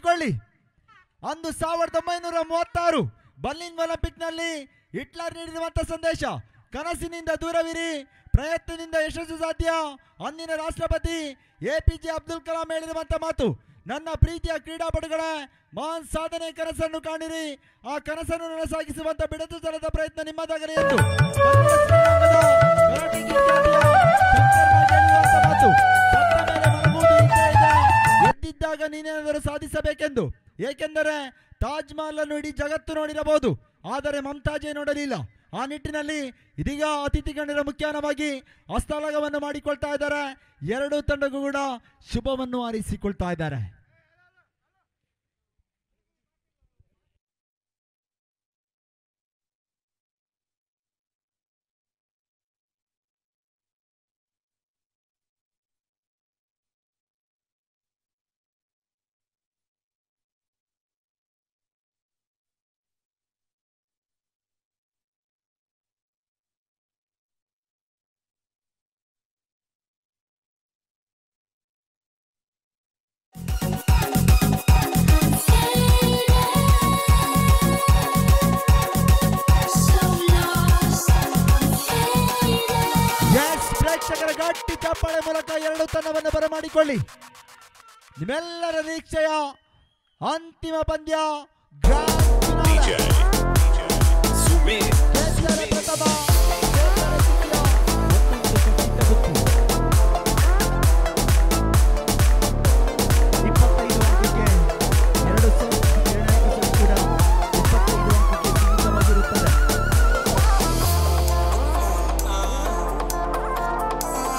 ಮಾಡಿಕೊಳ್ಳಿ. ಅಂದು 1936 Berlin Olympic ನಲ್ಲಿ ಹಿಟ್ಲರ್ ನೀಡಿರುವಂತಹ ಸಂದೇಶ, ಕನಸಿನಿಂದ ದೂರವಿರಿ, ಪ್ರಯತ್ನದಿಂದ ಯಶಸ್ಸು ಸಾಧ್ಯ. ಅಂದಿನ ರಾಷ್ಟ್ರಪತಿ APJ ಅಬ್ದುಲ್ ಕಲಾಂ ಹೇಳಿರುವಂತಹ ಮಾತು, ನನ್ನ ಪ್ರೀತಿಯ ಕ್ರೀಡಾಪಟುಗಳ ಮಹಾನ್ ಸಾಧನೆ ಕನಸನ್ನು ಕಾಣಿರಿ, ಆ ಕನಸನ್ನು ನನಸಾಗಿಸುವಂತ ಬಿಡದು ತರದ ಪ್ರಯತ್ನ ನಿಮ್ಮದಾಗಲಿ ಎಂದು ಎದ್ದಿದ್ದಾಗ ನೀನೇನಾದರೂ ಸಾಧಿಸಬೇಕೆಂದು. ಏಕೆಂದರೆ ತಾಜ್ ಮಹಲ್ ಅನ್ನು ಇಡೀ ಜಗತ್ತು ನೋಡಿರಬಹುದು, ಆದರೆ ಮಮತಾಜೆ ನೋಡಲಿಲ್ಲ. ಆ ನಿಟ್ಟಿನಲ್ಲಿ ಇದೀಗ ಅತಿಥಿ ಗಣ್ಯರ ಮುಖ್ಯಾನವಾಗಿ ಹಸ್ತಲಾಘವನ್ನು ಮಾಡಿಕೊಳ್ತಾ ಇದ್ದಾರೆ. ಎರಡೂ ತಂಡಗಳು ಕೂಡ ಶುಭವನ್ನು ಹಾರೈಸಿಕೊಳ್ತಾ ಇದ್ದಾರೆ. ಪ್ರೇಕ್ಷಕರ ಗಟ್ಟಿ ಚಪ್ಪಾಳೆ ಮೂಲಕ ಎರಡು ತಂಡವನ್ನು ಬರಮಾಡಿಕೊಳ್ಳಿ. ನಿಮ್ಮೆಲ್ಲರ ನಿರೀಕ್ಷೆಯ ಅಂತಿಮ ಪಂದ್ಯ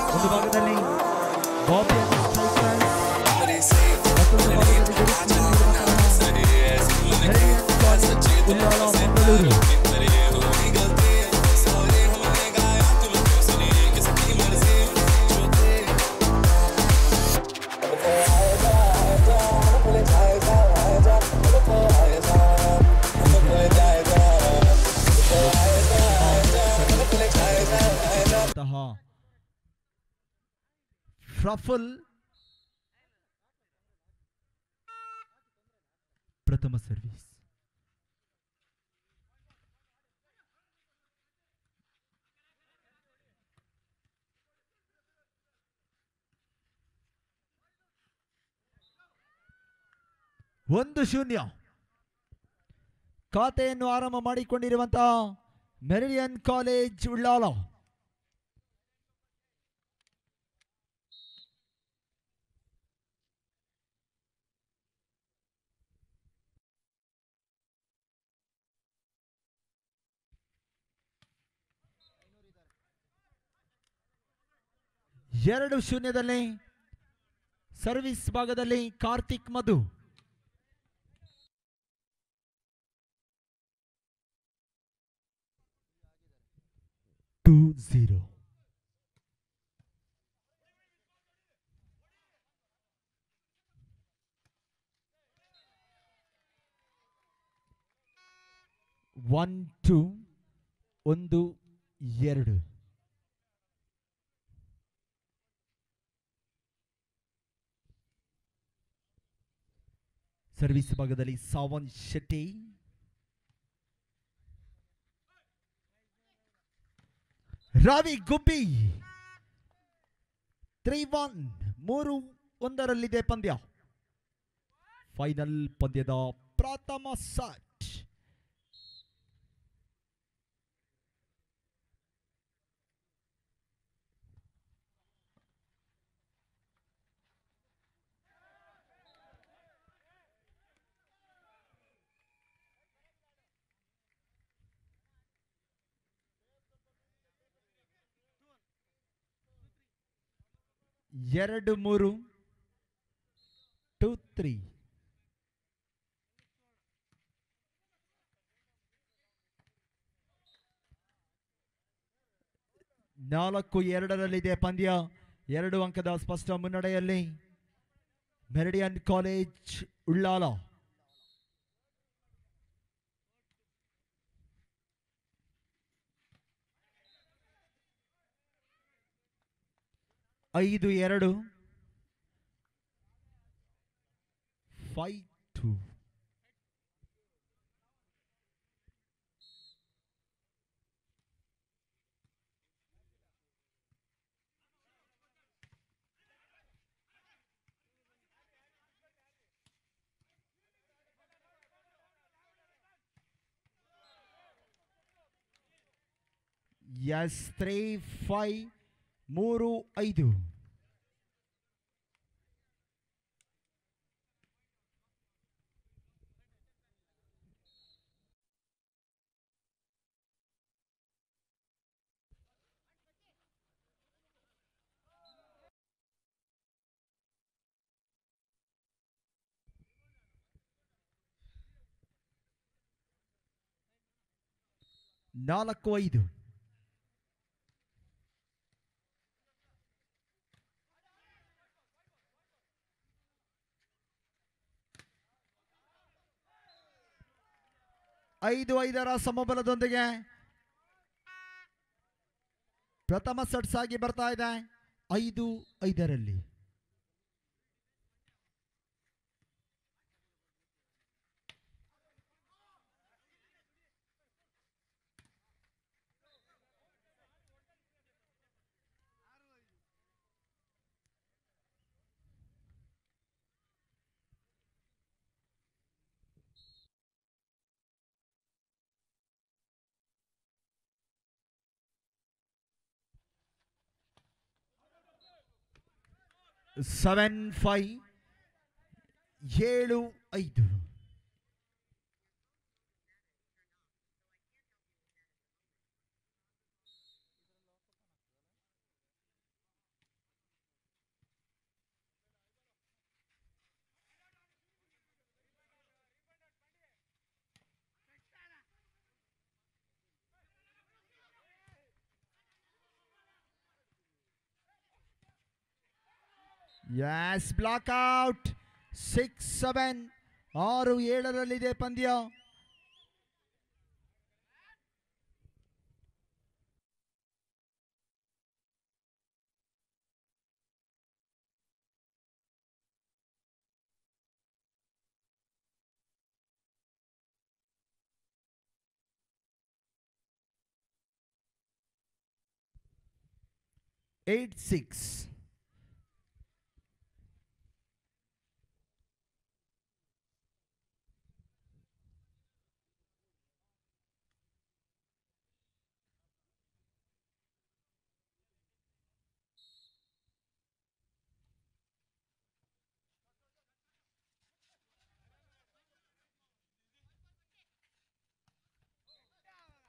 ಒಂದು ಭಾಗದಲ್ಲಿ ಮಂಗಳೂರು ರಫಲ್ ಪ್ರಥಮ ಸರ್ವಿಸ್. ಒಂದು ಶೂನ್ಯ ಖಾತೆಯನ್ನು ಆರಂಭ ಮಾಡಿಕೊಂಡಿರುವಂತಹ ಮೆರಿಡಿಯನ್ ಕಾಲೇಜ್ ಉಳ್ಳಾಲ. ಎರಡು ಶೂನ್ಯದಲ್ಲಿ ಸರ್ವಿಸ್ ಭಾಗದಲ್ಲಿ ಕಾರ್ತಿಕ್ ಮಧು. ಒನ್ ಟು ಒಂದು ಎರಡು. ಸರ್ವಿಸ್ ಭಾಗದಲ್ಲಿ ಸಾವನ್ ಶೆಟ್ಟಿ. ರವಿ ಗುಬ್ಬಿ 3-1 3-1 ಪಂದ್ಯ. ಫೈನಲ್ ಪಂದ್ಯದ ಪ್ರಥಮ ಸೆಟ್. ಎರಡು ಮೂರು 2-3. ನಾಲ್ಕು ಎರಡರಲ್ಲಿದೆ ಪಂದ್ಯ. 2 ಅಂಕದ ಸ್ಪಷ್ಟ ಮುನ್ನಡೆಯಲ್ಲಿ ಮೆರಿಡಿಯನ್ ಕಾಲೇಜ್ ಉಳ್ಳಾಲ. ಐದು ಎರಡು 5-2. ಎಸ್ 3-5 3-5. ನಾಲ್ಕು 5. ಐದು 5ರ ಸಮಬಲದೊಂದಿಗೆ ಪ್ರಥಮ ಸೆಟ್ ಸಾಗಿ ಬರ್ತಾ ಇದೆ 5-5ರಲ್ಲಿ. ಸೆವೆನ್ 5 7-5. Yes, blackout 6-7 6-7ರಲ್ಲಿದೆ ಪಂದ್ಯ. Eight 6.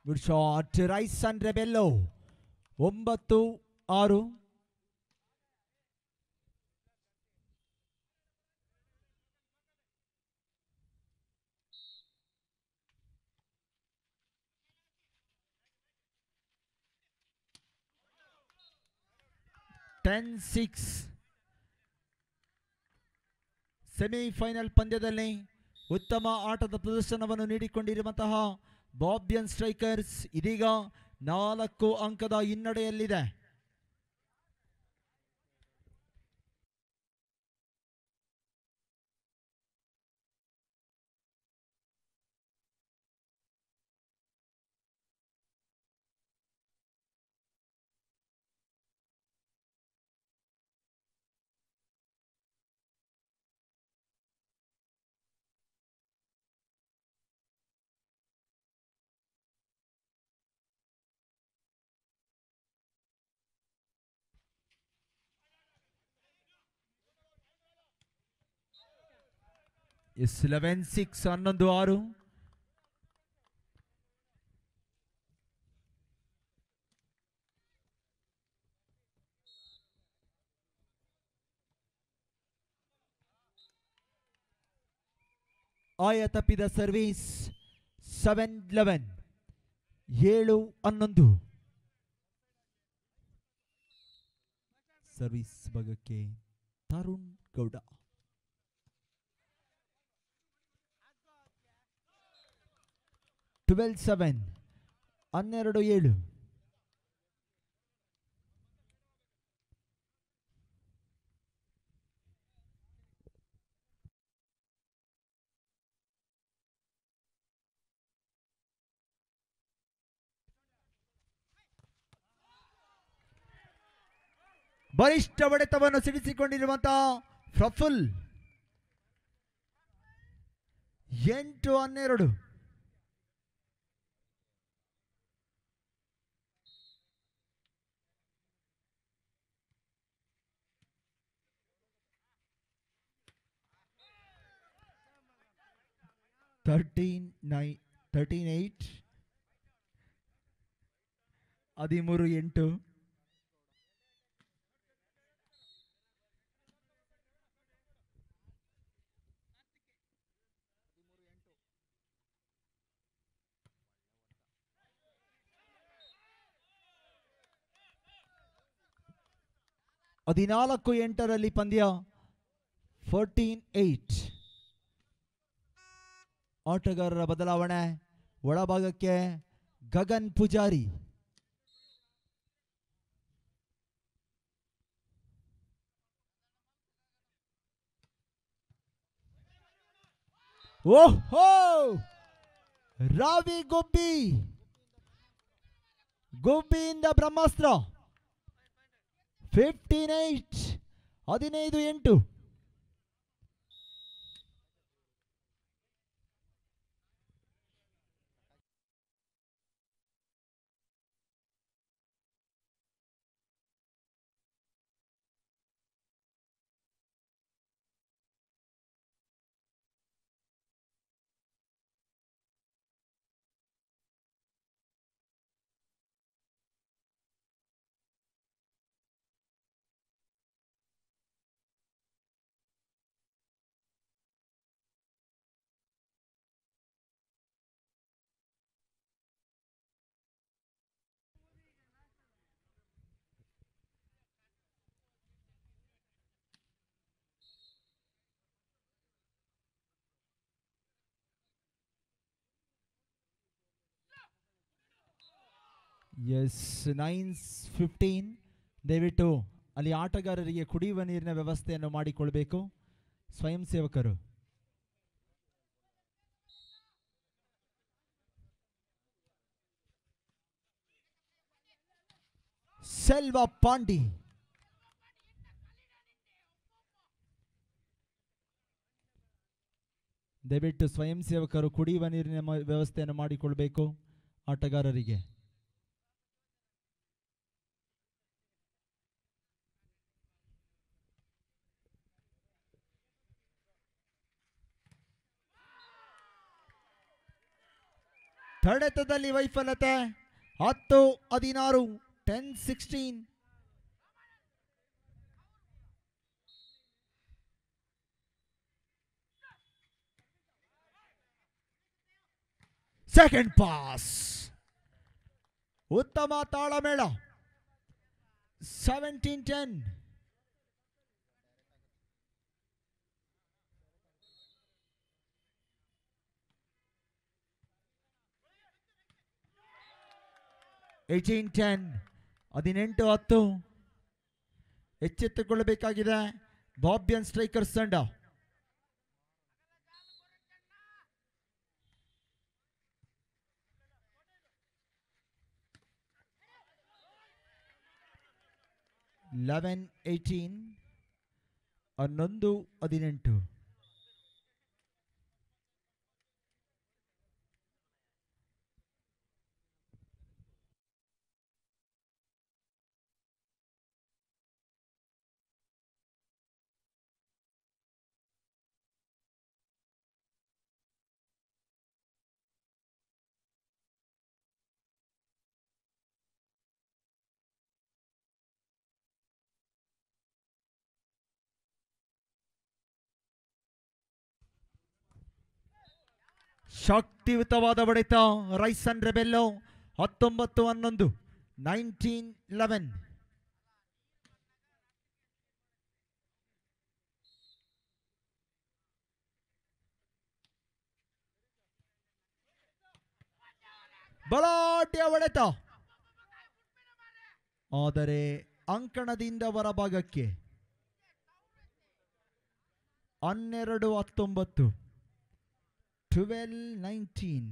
Good shot, Rice and Rebello 9-6. Semifinal ಪಂದ್ಯದಲ್ಲಿ ಉತ್ತಮ ಆಟದ ಪ್ರದರ್ಶನವನ್ನು ನೀಡಿಕೊಂಡಿರುವಂತಹ ಬಾಬಿಯನ್ ಸ್ಟ್ರೈಕರ್ಸ್ ಇದೀಗ 4 ಅಂಕದ ಹಿನ್ನಡೆಯಲ್ಲಿದೆ. Yes, 11-6 11-6. ಆಯ ತಪ್ಪಿದ ಸರ್ವಿಸ್ 7-11 7-11. ಸರ್ವಿಸ್ ಭಾಗಕ್ಕೆ ತರುಣ್ ಗೌಡ. ಟ್ವೆಲ್ 7 12-7. ಬಲಿಷ್ಠ ಹೊಡೆತವನ್ನು ಸಿಡಿಸಿಕೊಂಡಿರುವಂತಹ ಪ್ರಫುಲ್ 8-12. 13-9, 13-8, 13-8. ಹದಿನಾಲ್ಕು ಎಂಟರಲ್ಲಿ ಪಂದ್ಯ 14-8. ಆಟಗಾರರ ಬದಲಾವಣೆ, ಒಳಭಾಗಕ್ಕೆ ಗಗನ್ ಪೂಜಾರಿ, ಓಹೋ ರಾವಿ ಗುಬ್ಬಿಯಿಂದ ಬ್ರಹ್ಮಾಸ್ತ್ರ. 15-8, 15-8. ಎಸ್ 9-15. ದಯವಿಟ್ಟು ಅಲ್ಲಿ ಆಟಗಾರರಿಗೆ ಕುಡಿಯುವ ನೀರಿನ ವ್ಯವಸ್ಥೆಯನ್ನು ಮಾಡಿಕೊಳ್ಬೇಕು ಸ್ವಯಂ ಸೇವಕರು. ಸೆಲ್ವ ಪಾಂಡಿ, ದಯವಿಟ್ಟು ಸ್ವಯಂ ಸೇವಕರು ಕುಡಿಯುವ ನೀರಿನ ವ್ಯವಸ್ಥೆಯನ್ನು ಮಾಡಿಕೊಳ್ಬೇಕು ಆಟಗಾರರಿಗೆ. ತಡೆತದಲ್ಲಿ ವೈಫಲ್ಯತೆ. 10-16, 10-16. ಸೆಕೆಂಡ್ ಪಾಸ್, ಉತ್ತಮ ತಾಳಮೇಳ. 17-10. (18-10), 18-10. ಎಚ್ಚೆತ್ತುಕೊಳ್ಳಬೇಕಾಗಿದೆ ಬಾಬ್ಯನ್ ಸ್ಟ್ರೈಕರ್ಸ್ ತಂಡ. (11-18), 11-18. ಶಕ್ತಿಯುತವಾದ ಹೊಡೆತ ರೈಸನ್ ರೆಬೆಲ್ಲೋ. 19-11, 19-11. ಬಲಾಢ್ಯ ಹೊಡೆತ, ಆದರೆ ಅಂಕಣದಿಂದ ಹೊರಭಾಗಕ್ಕೆ. 12-19, 12-19.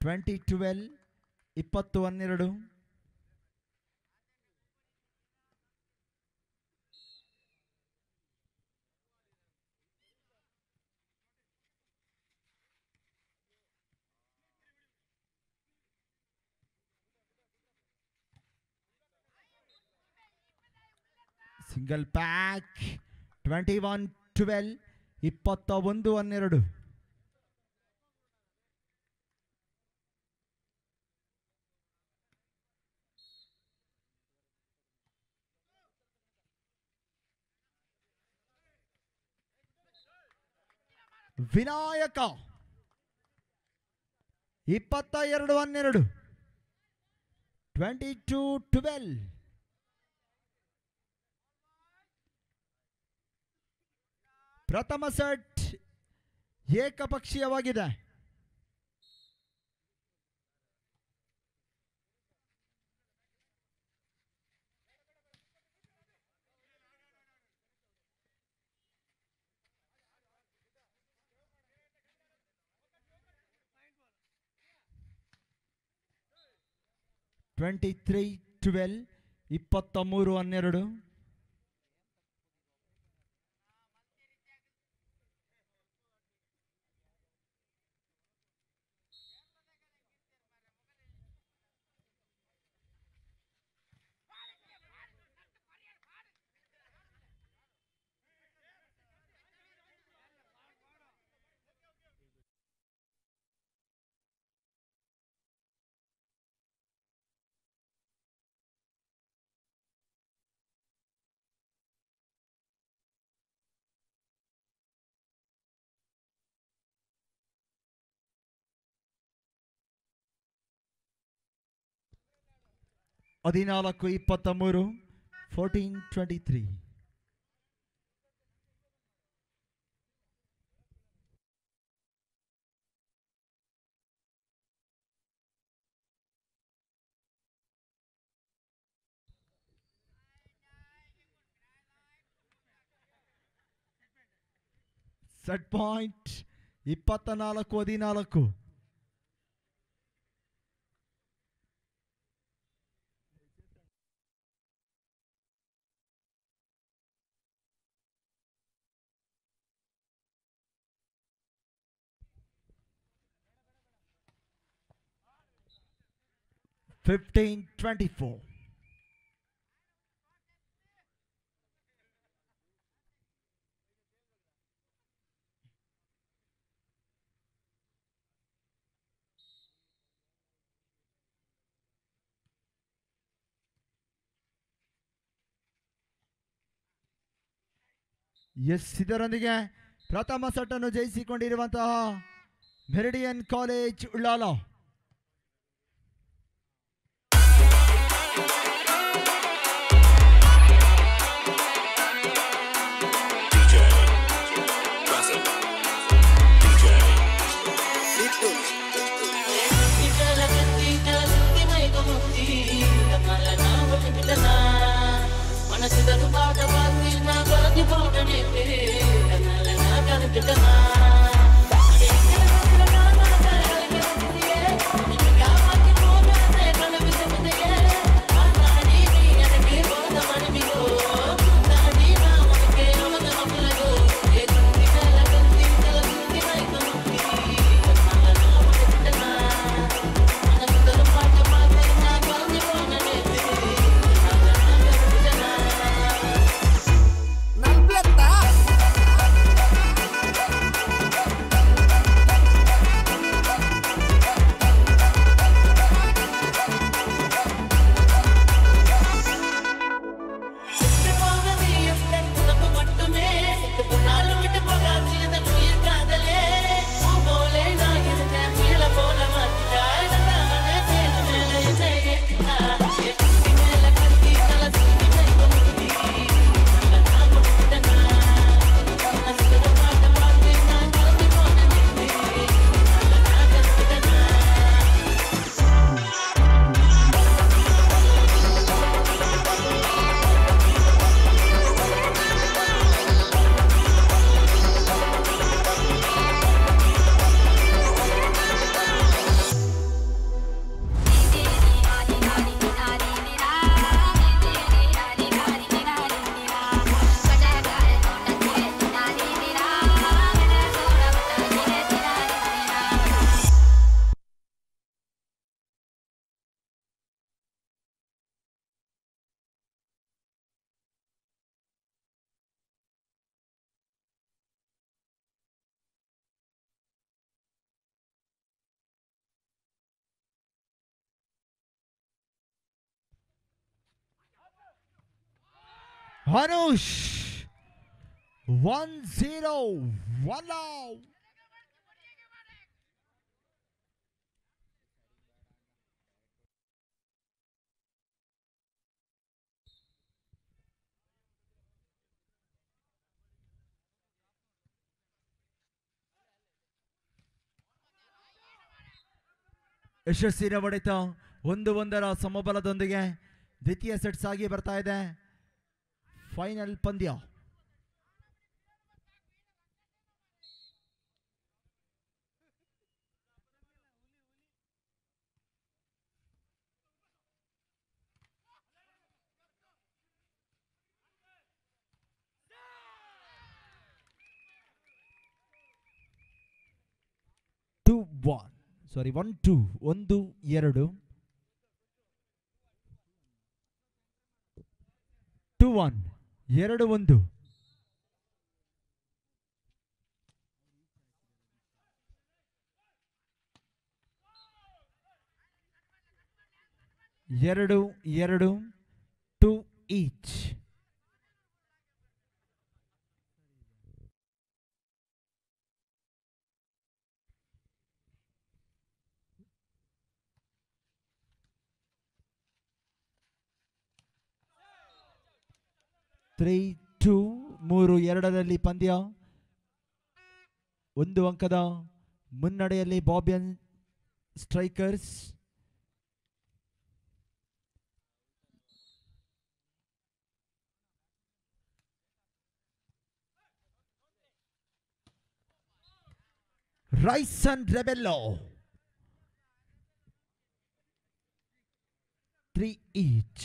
(20-12), 20-12. ಸಿಂಗಲ್ ಪ್ಯಾಕ್ 21-12 21-12 ವಿನಾಯಕ 22-12 22-12 ಪ್ರಥಮ ಸೆಟ್ ಏಕಪಕ್ಷೀಯವಾಗಿದೆ. ಟ್ವೆಂಟಿ 23-12 23-12 14-23 14-23 ಸೆಟ್ ಪಾಯಿಂಟ್ 24-14 15-24 ಇದರೊಂದಿಗೆ ಪ್ರಥಮ ಸೆಟ್ ಅನ್ನು ಜಯಿಸಿಕೊಂಡಿರುವಂತಹ meridian College Ullal Anush 1-0 1 out. ಯಶಸ್ವಿನ ಹೊಡೆತ 1-1 ಸಮಬಲದೊಂದಿಗೆ ದ್ವಿತೀಯ ಸೆಟ್ ಸಾಗಿ ಬರ್ತಾ ಇದೆ. ಫೈನಲ್ ಪಂದ್ಯ. ಸಾರಿ 1-2 1-2 2-1 2-1 2-2 2 each. ತ್ರೀ ಟೂ 3-2 ಪಂದ್ಯ. 1 ಅಂಕದ ಮುನ್ನಡೆಯಲ್ಲಿ ಬಾಬಿಯನ್ ಸ್ಟ್ರೈಕರ್ಸ್. Resin Rebello 3 each.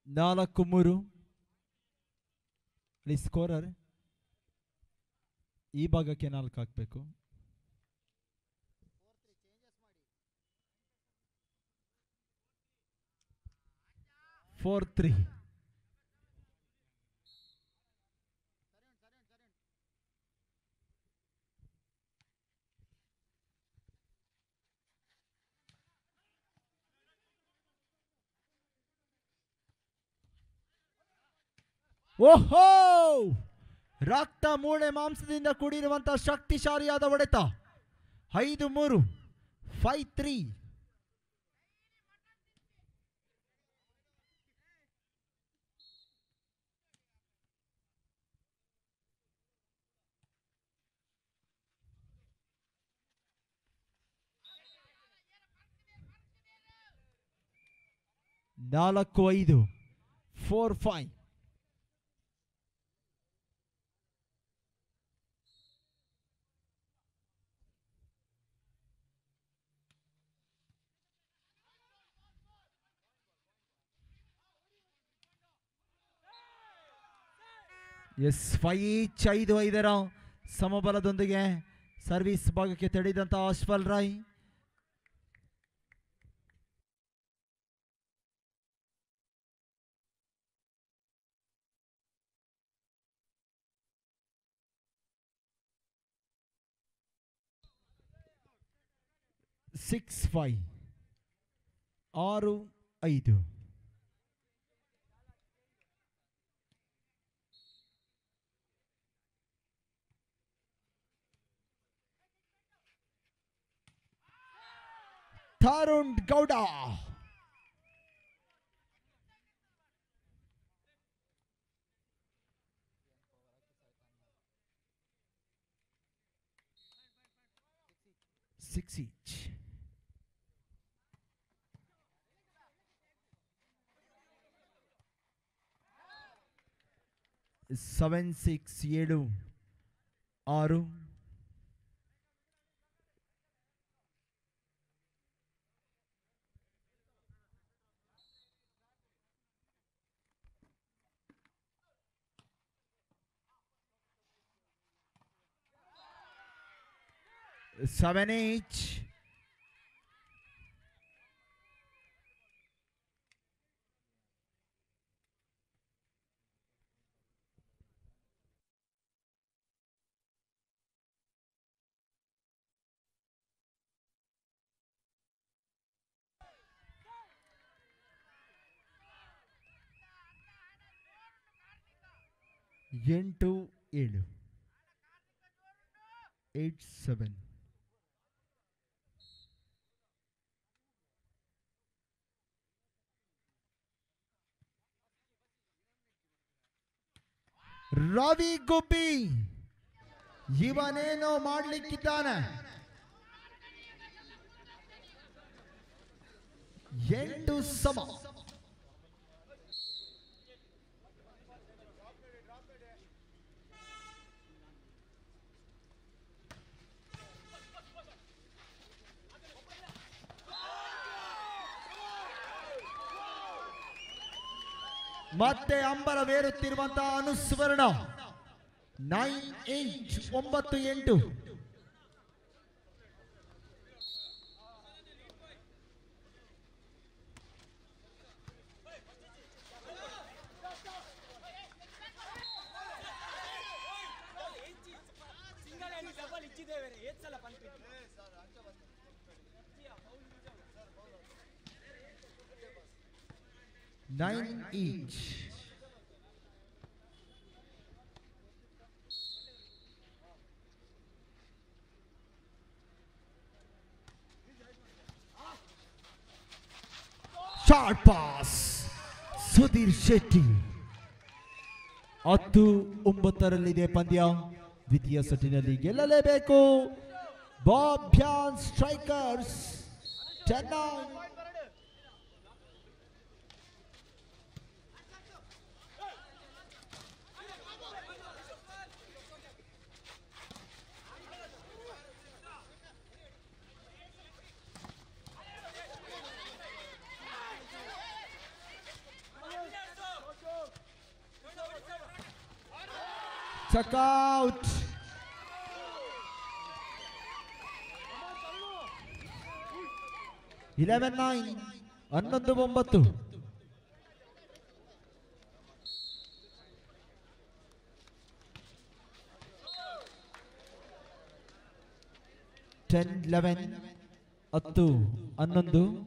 ನಾಲ್ಕು 3 ಸ್ಕೋರರ್ ಈ ಭಾಗಕ್ಕೆ 4 ಹಾಕಬೇಕು. 4-3 ಓಹೋ, ರಕ್ತ ಮೂಳೆ ಮಾಂಸದಿಂದ ಕೂಡಿರುವಂತಹ ಶಕ್ತಿಶಾಲಿಯಾದ ಹೊಡೆತ. 5-3 5-3. ನಾಲ್ಕು 5 4-5. ಎಸ್ 5-5 ಸಮಬಲದೊಂದಿಗೆ ಸರ್ವಿಸ್ ಭಾಗಕ್ಕೆ ತೆಡೆದಂತ Ashwal Rai. Six 6-5. Tarun Gowda 6 each. Seven 6 7-6. Seven each. 8-7. 8-7. Ravi Gubbi ಇವನೇನೋ ಮಾಡ್ಲಿಕ್ಕಿದ್ದಾನೆ. 8 ಮತ್ತೆ ಅಂಬರವೇರುತ್ತಿರುವಂತಹ ಅನುಸ್ವರ್ಣ 9-8. Nine each. Short pass. Sudhir Shetty 10-9 ಪಂದ್ಯ. ದ್ವಿತೀಯ ಸುತ್ತಿನಲ್ಲಿ ಗೆಲ್ಲಲೇಬೇಕು. ಬಾಬ್ಯಾನ್ strikers 10-9. Check out. Eleven 9. 11-9. Ten 11. 10-11.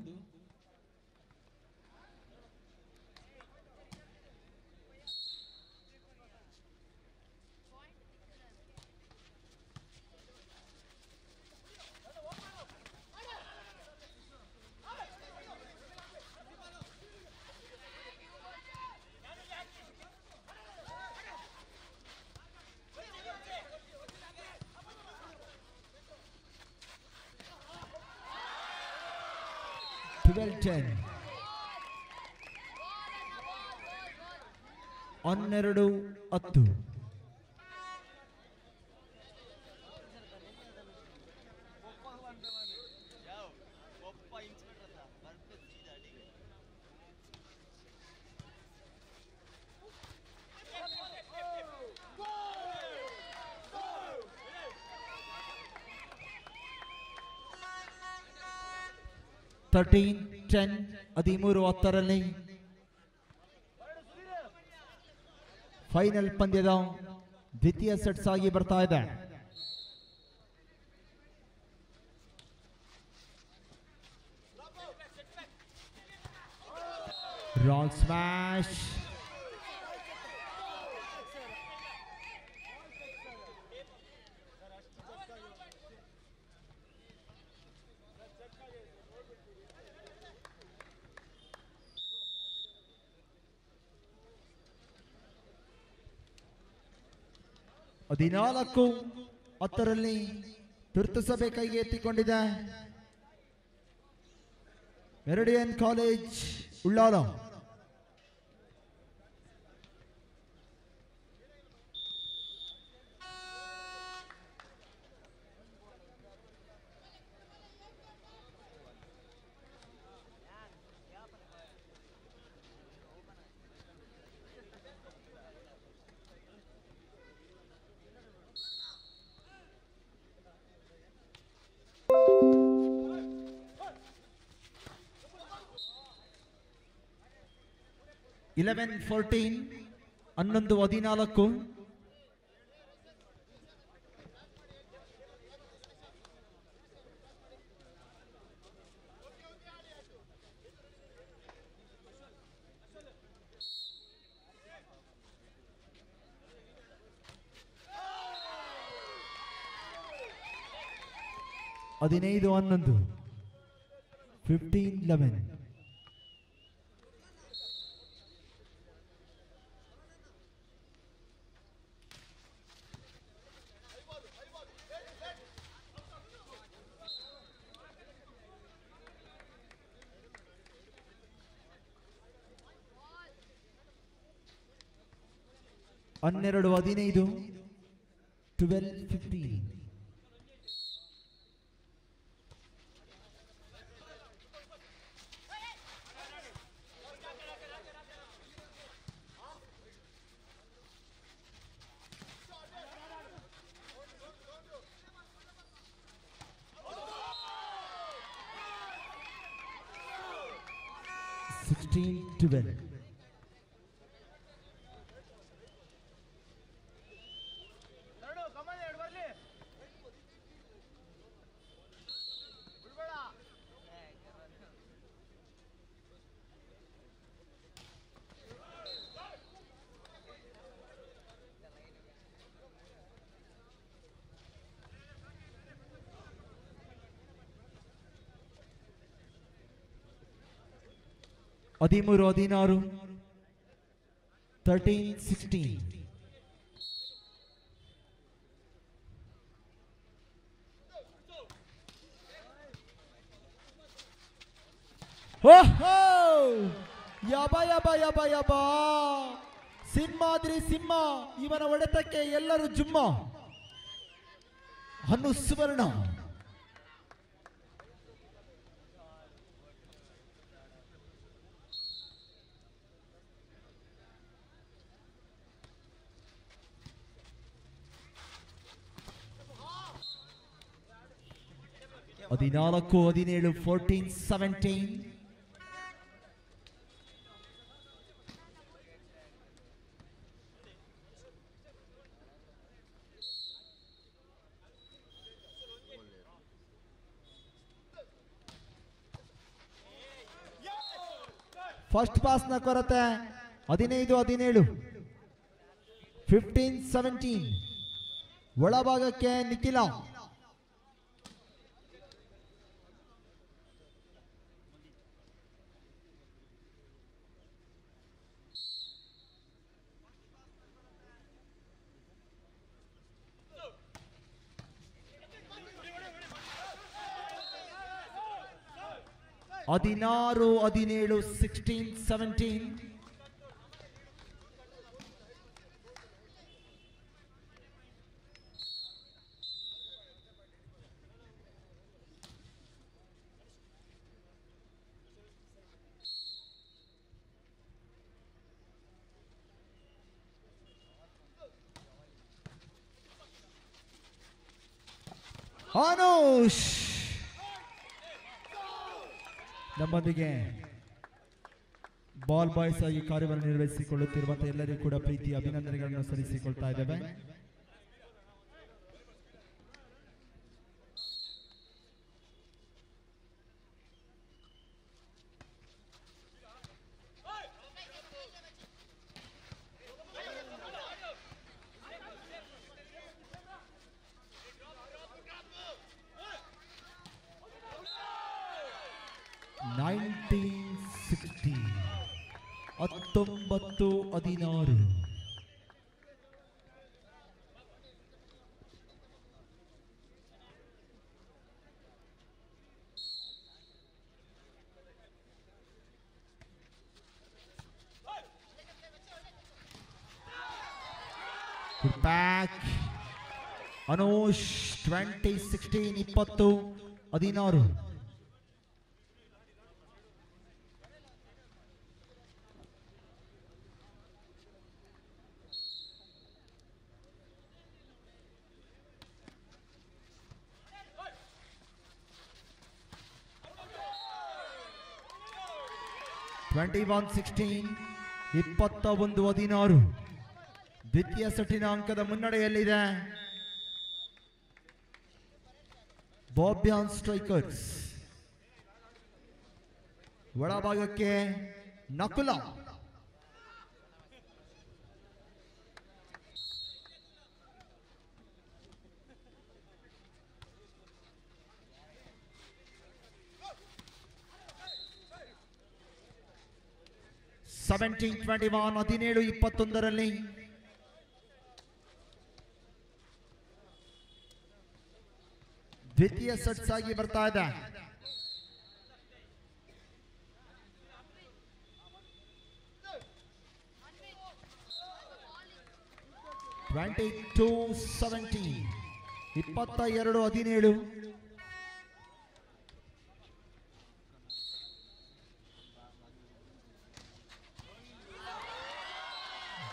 Welton 12-10. Thirteen 10. 13-10 final ಪಂದ್ಯದ ದ್ವಿತೀಯ ಸೆಟ್ ಸಾಗಿ ಬರ್ತಾ ಇದೆ. Rock smash. ಹದಿನಾಲ್ಕು 10 ತುರ್ತು ಸಭೆ ಕೈಗೆ ಎತ್ತಿಕೊಂಡಿದೆ ಮೆರಿಡಿಯನ್ ಕಾಲೇಜ್ ಉಳ್ಳಾಲ. Eleven 14 11-14. 15-11 15-11 12-15 12-15 16-12 13-16 13-16 ಓಹೋ ಯಬಾ ಯಬಾ ಯಬಾ ಯಬಾ ಸಿಂಹಾದ್ರಿ ಸಿಂಹ ಇವನ ಹೊಡೆತಕ್ಕೆ ಎಲ್ಲರೂ ಜುಮ್ಮ ಅನ್ನು ಸುವರ್ಣ 14-17 14-17 ಫಸ್ಟ್ ಪಾಸ್ ನ ಕೊರತೆ 15-17 15-17 ಒಳಭಾಗಕ್ಕೆ ನಿಖಿಲ ಹದಿನಾರು 17 16-17 ಅನುಷ್ ನಮ್ಮೊಂದಿಗೆ ಬಾಲ್ ಬಾಯ್ಸ್ ಆಗಿ ಕಾರ್ಯವನ್ನು ನಿರ್ವಹಿಸಿಕೊಳ್ಳುತ್ತಿರುವಂತಹ ಎಲ್ಲರಿಗೂ ಕೂಡ ಪ್ರೀತಿಯ ಅಭಿನಂದನೆಗಳನ್ನು ಸಲ್ಲಿಸಿಕೊಳ್ತಾ ಇದ್ದೇವೆ. ಹತ್ತೊಂಬತ್ತು 16 ಬ್ಯಾಕ್ ಅನುಷ್ 20-16 20-16 21-16 21-16 ದ್ವಿತೀಯ ಸೆಟ್ಟಿನ ಅಂಕದ ಮುನ್ನಡೆಯಲ್ಲಿದೆ ಬಾಬ್ಯಾನ್ ಸ್ಟ್ರೈಕರ್ಸ್. ಒಳಭಾಗಕ್ಕೆ ನಕುಲ 17-21 17-21 ದ್ವಿತೀಯ ಸೆಟ್ ಸಾಗಿ ಬರ್ತಾ ಇದೆ. (22-17)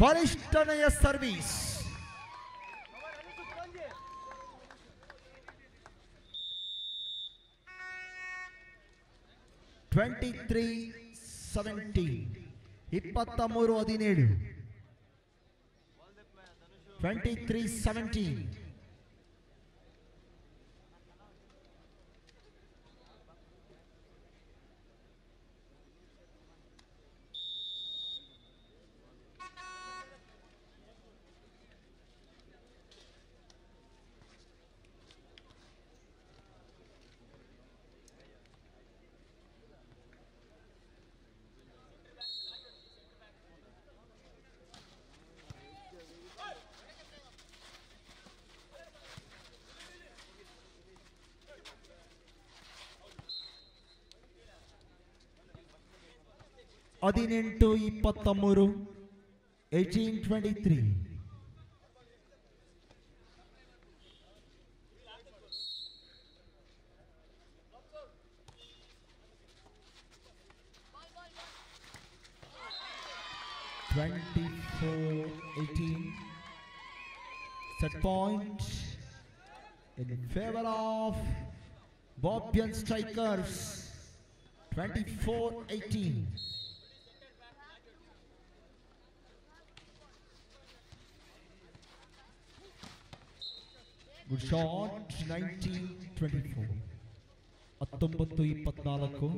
ಬಲಿಷ್ಠನೆಯ service. (23-17) 23-17 23-17 18-23 18-23 24-18 set point in favor of Bobbian Strikers. 24-18 good shot. 19-24 19-24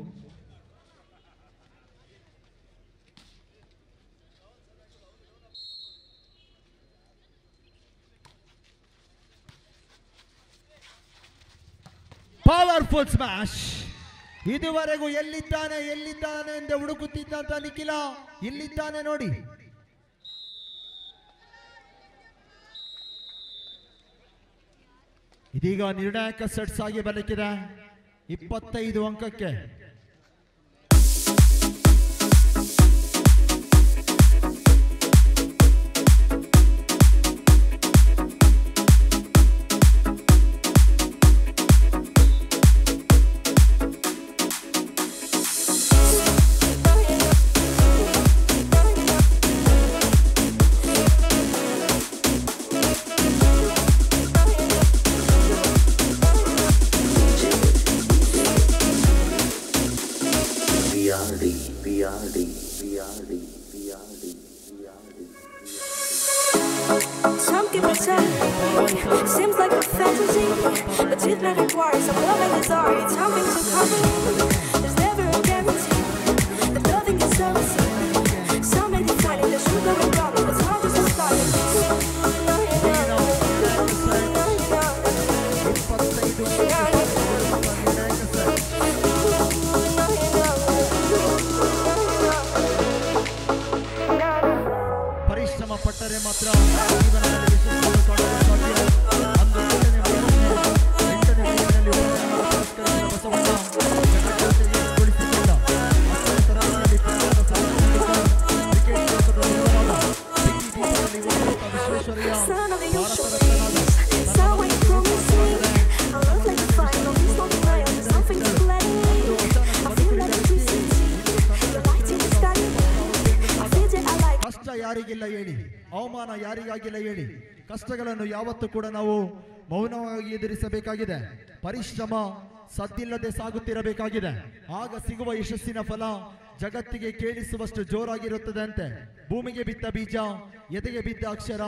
powerful smash. ಇದುವರೆಗೂ ಎಲ್ಲಿದ್ದಾನೆ ಎಂದು ಹುಡುಕುತ್ತಿದ್ದಂತ ನಿಖಿಲ ಇಲ್ಲಿದ್ದಾನೆ ನೋಡಿ. ಇದೀಗ ನಿರ್ಣಾಯಕ ಸೆಟ್ಸ್ ಆಗಿ ಬರಲಿಕ್ಕಿದೆ 25 ಅಂಕಕ್ಕೆ. Some give it time. Seems like a fantasy, but it not requires some loving is art. Something to cover. There's never a guarantee that nothing is something. Some may define it as sugar and rum, but it's hard as a start. ಪರಿಶ್ರಮ ಪಟ್ಟರೆ ಮಾತ್ರ ಜೀವನದಲ್ಲಿ ಯಶಸ್ಸನ್ನು ಕಾಣಲು ಸಾಧ್ಯ. ಅಂದು 8ನೇ ವಯಸ್ಸಿನಲ್ಲಿ ಬಸವಣ್ಣ ಜಗಜ್ಯೋತಿಗೊಳಿಸಿಕೊಂಡ. 10ನೇ ತರಗತಿಯಲ್ಲಿ ಪ್ರಯಾಣ ಸಾಗಿಸಿದ ಕ್ರಿಕೆಟ್ ಕ್ಷೇತ್ರದ ಸುಂದರವಾದ ಬಿಗಿ ದೀಪದಲ್ಲಿ ಓಡುವಂತ ವಿಶ್ವೇಶ್ವರಯ್ಯ ಭಾರತ ರತ್ನನಾದ ಕಷ್ಟ ಯಾರಿಗಿಲ್ಲ ಹೇಳಿ, ಅವಮಾನ ಯಾರಿಗಾಗಿಲ್ಲ ಹೇಳಿ. ಕಷ್ಟಗಳನ್ನು ಯಾವತ್ತೂ ಕೂಡ ನಾವು ಮೌನವಾಗಿ ಎದುರಿಸಬೇಕಾಗಿದೆ. ಪರಿಶ್ರಮ ಸದ್ದಿಲ್ಲದೆ ಸಾಗುತ್ತಿರಬೇಕಾಗಿದೆ. ಆಗ ಸಿಗುವ ಯಶಸ್ಸಿನ ಫಲ ಜಗತ್ತಿಗೆ ಕೇಳಿಸುವಷ್ಟು ಜೋರಾಗಿರುತ್ತದೆ ಅಂತೆ. ಭೂಮಿಗೆ ಬಿದ್ದ ಬೀಜ, ಎದೆಗೆ ಬಿದ್ದ ಅಕ್ಷರ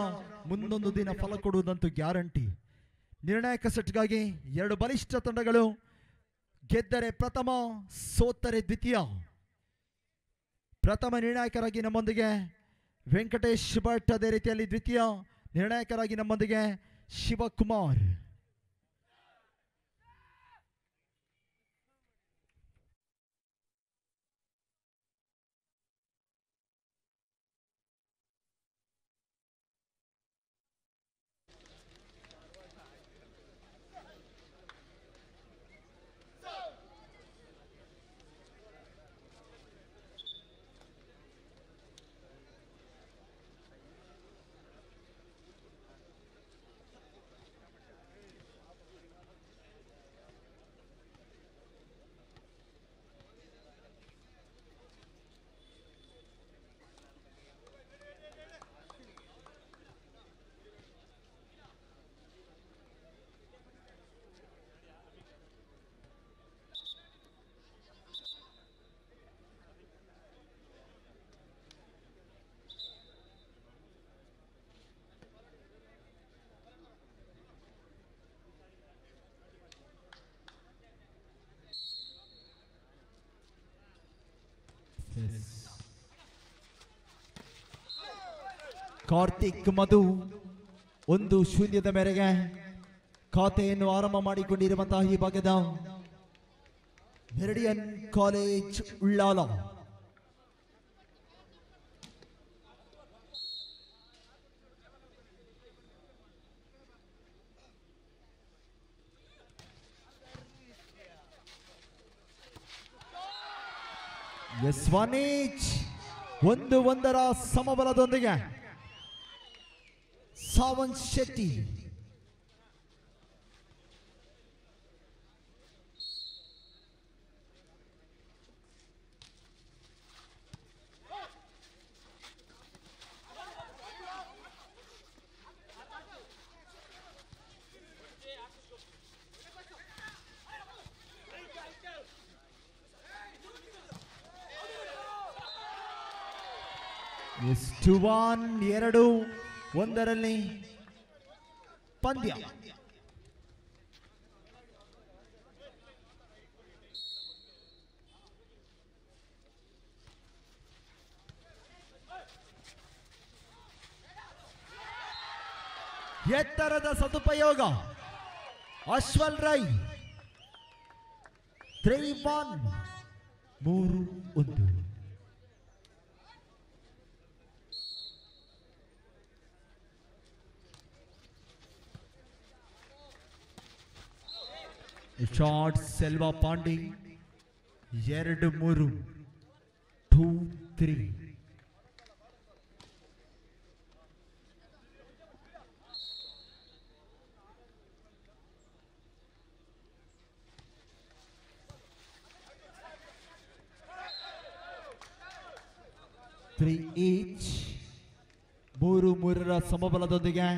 ಮುಂದೊಂದು ದಿನ ಫಲ ಕೊಡುವುದಂತೂ ಗ್ಯಾರಂಟಿ. ನಿರ್ಣಾಯಕ ಸೆಟ್ಗಾಗಿ ಎರಡು ಬಲಿಷ್ಠ ತಂಡಗಳು ಗೆದ್ದರೆ ಪ್ರಥಮ, ಸೋತರೆ ದ್ವಿತೀಯ. ಪ್ರಥಮ ನಿರ್ಣಾಯಕರಾಗಿ ನಮ್ಮೊಂದಿಗೆ ವೆಂಕಟೇಶ್ ಭಟ್, ಅದೇ ರೀತಿಯಲ್ಲಿ ದ್ವಿತೀಯ ನಿರ್ಣಾಯಕರಾಗಿ ನಮ್ಮೊಂದಿಗೆ ಶಿವಕುಮಾರ್. ಕಾರ್ತಿಕ್ ಮಧು 1-0 ಮೇರೆಗೆ ಖಾತೆಯನ್ನು ಆರಂಭ ಮಾಡಿಕೊಂಡಿರುವಂತಹ ಈ ಭಾಗದ ಮೆರಿಡಿಯನ್ ಕಾಲೇಜ್ ಉಳ್ಳಾಲ. ಯಸ್ವಾನೀಚ್ 1-1 ಸಮಬಲದೊಂದಿಗೆ ಸಾವಂತ್ ಶೆಟ್ಟಿ ಎಸ್ 2-1 ಪಂದ್ಯ. ಎತ್ತರದ ಸದುಪಯೋಗ ಅಶ್ವಲ್ ರೈ. 3-1 3-1. ಶಾಟ್ ಸೆಲ್ವಾ ಪಾಂಡಿ 2-3 2-3. ಈಚ್ 3-3 ಸಮಬಲದೊಂದಿಗೆ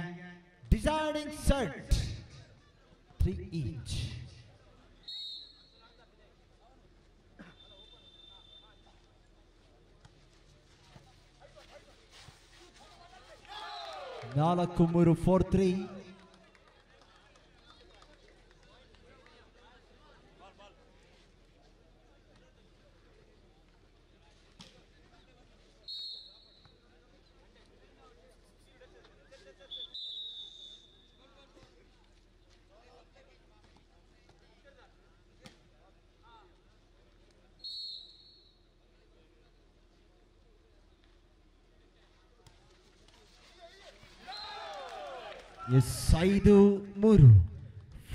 ಡಿಸೈಡಿಂಗ್ ಸೆಟ್ 3 ಈಚ್. ನಾಲ್ಕು 3 4-3. ಎಸ್ 5-3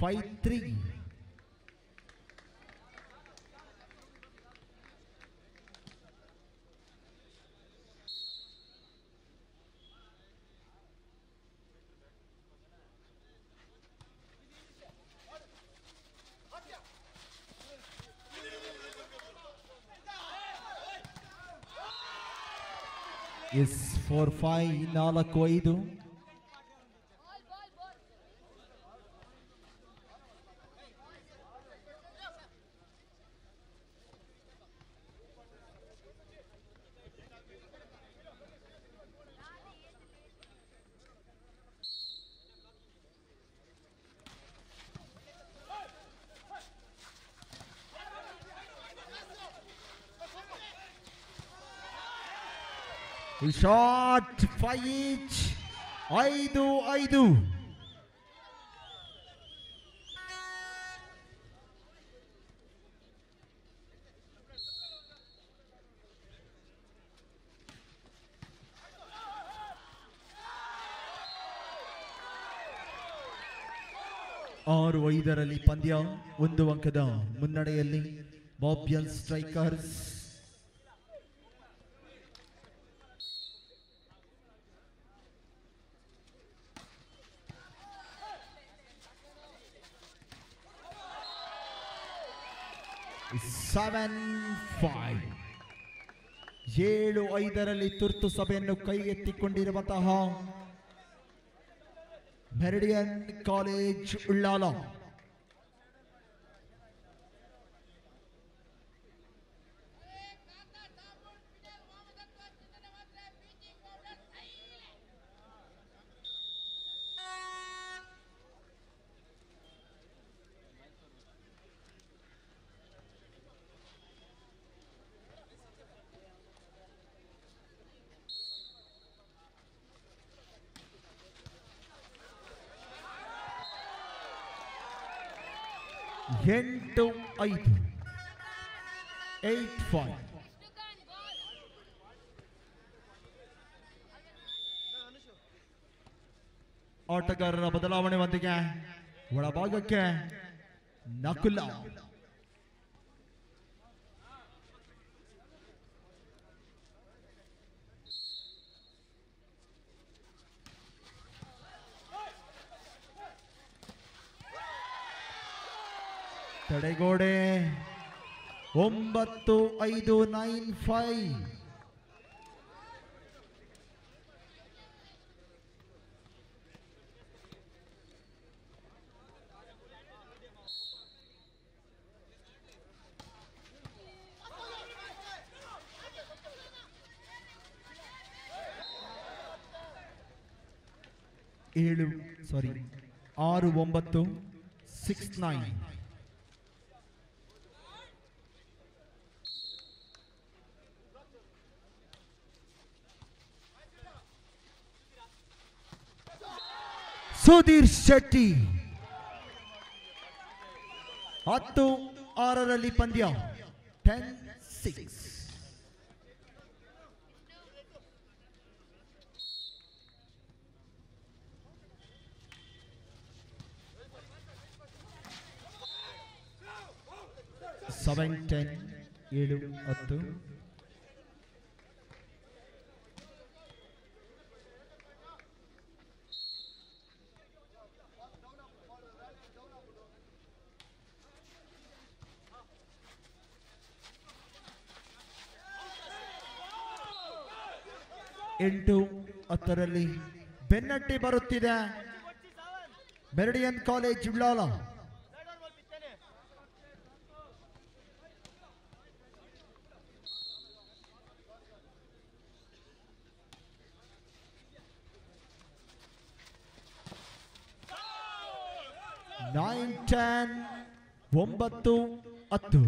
5-3. ಎಸ್ 4-5 4-5. Shot 5 each 5-5. ಆರು 5 ಪಂದ್ಯ 1 ಅಂಕದ ಮುನ್ನಡೆಯಲ್ಲಿ ಬಾಬ್ಯಲ್ ಸ್ಟ್ರೈಕರ್ಸ್. ಸೆವೆನ್ 7-5 ತುರ್ತು ಸಭೆಯನ್ನು ಕೈಗೆತ್ತಿಕೊಂಡಿರುವಂತಹ ಮೆರಿಡಿಯನ್ ಕಾಲೇಜ್ ಉಳ್ಳಾಲ. 8-5 8-5. ಆಟಗಾರರ ಬದಲಾವಣೆ ಒಂದಿಗೆ ಒಳಭಾಗಕ್ಕೆ ನಕುಲ ತಡೆಗೋಡೆ 9-5 9-5. ಏಳು ಸಾರಿ 6-9 6-9. ಸುಧೀರ್ ಶೆಟ್ಟಿ 10-6 ಪಂದ್ಯ 10-6. ಸೆವೆನ್ 10 7-10. ಎಂಟು 10 ಬೆನ್ನಟ್ಟಿ ಬರುತ್ತಿದೆ meridian College Ullal. Nine 10 9-10.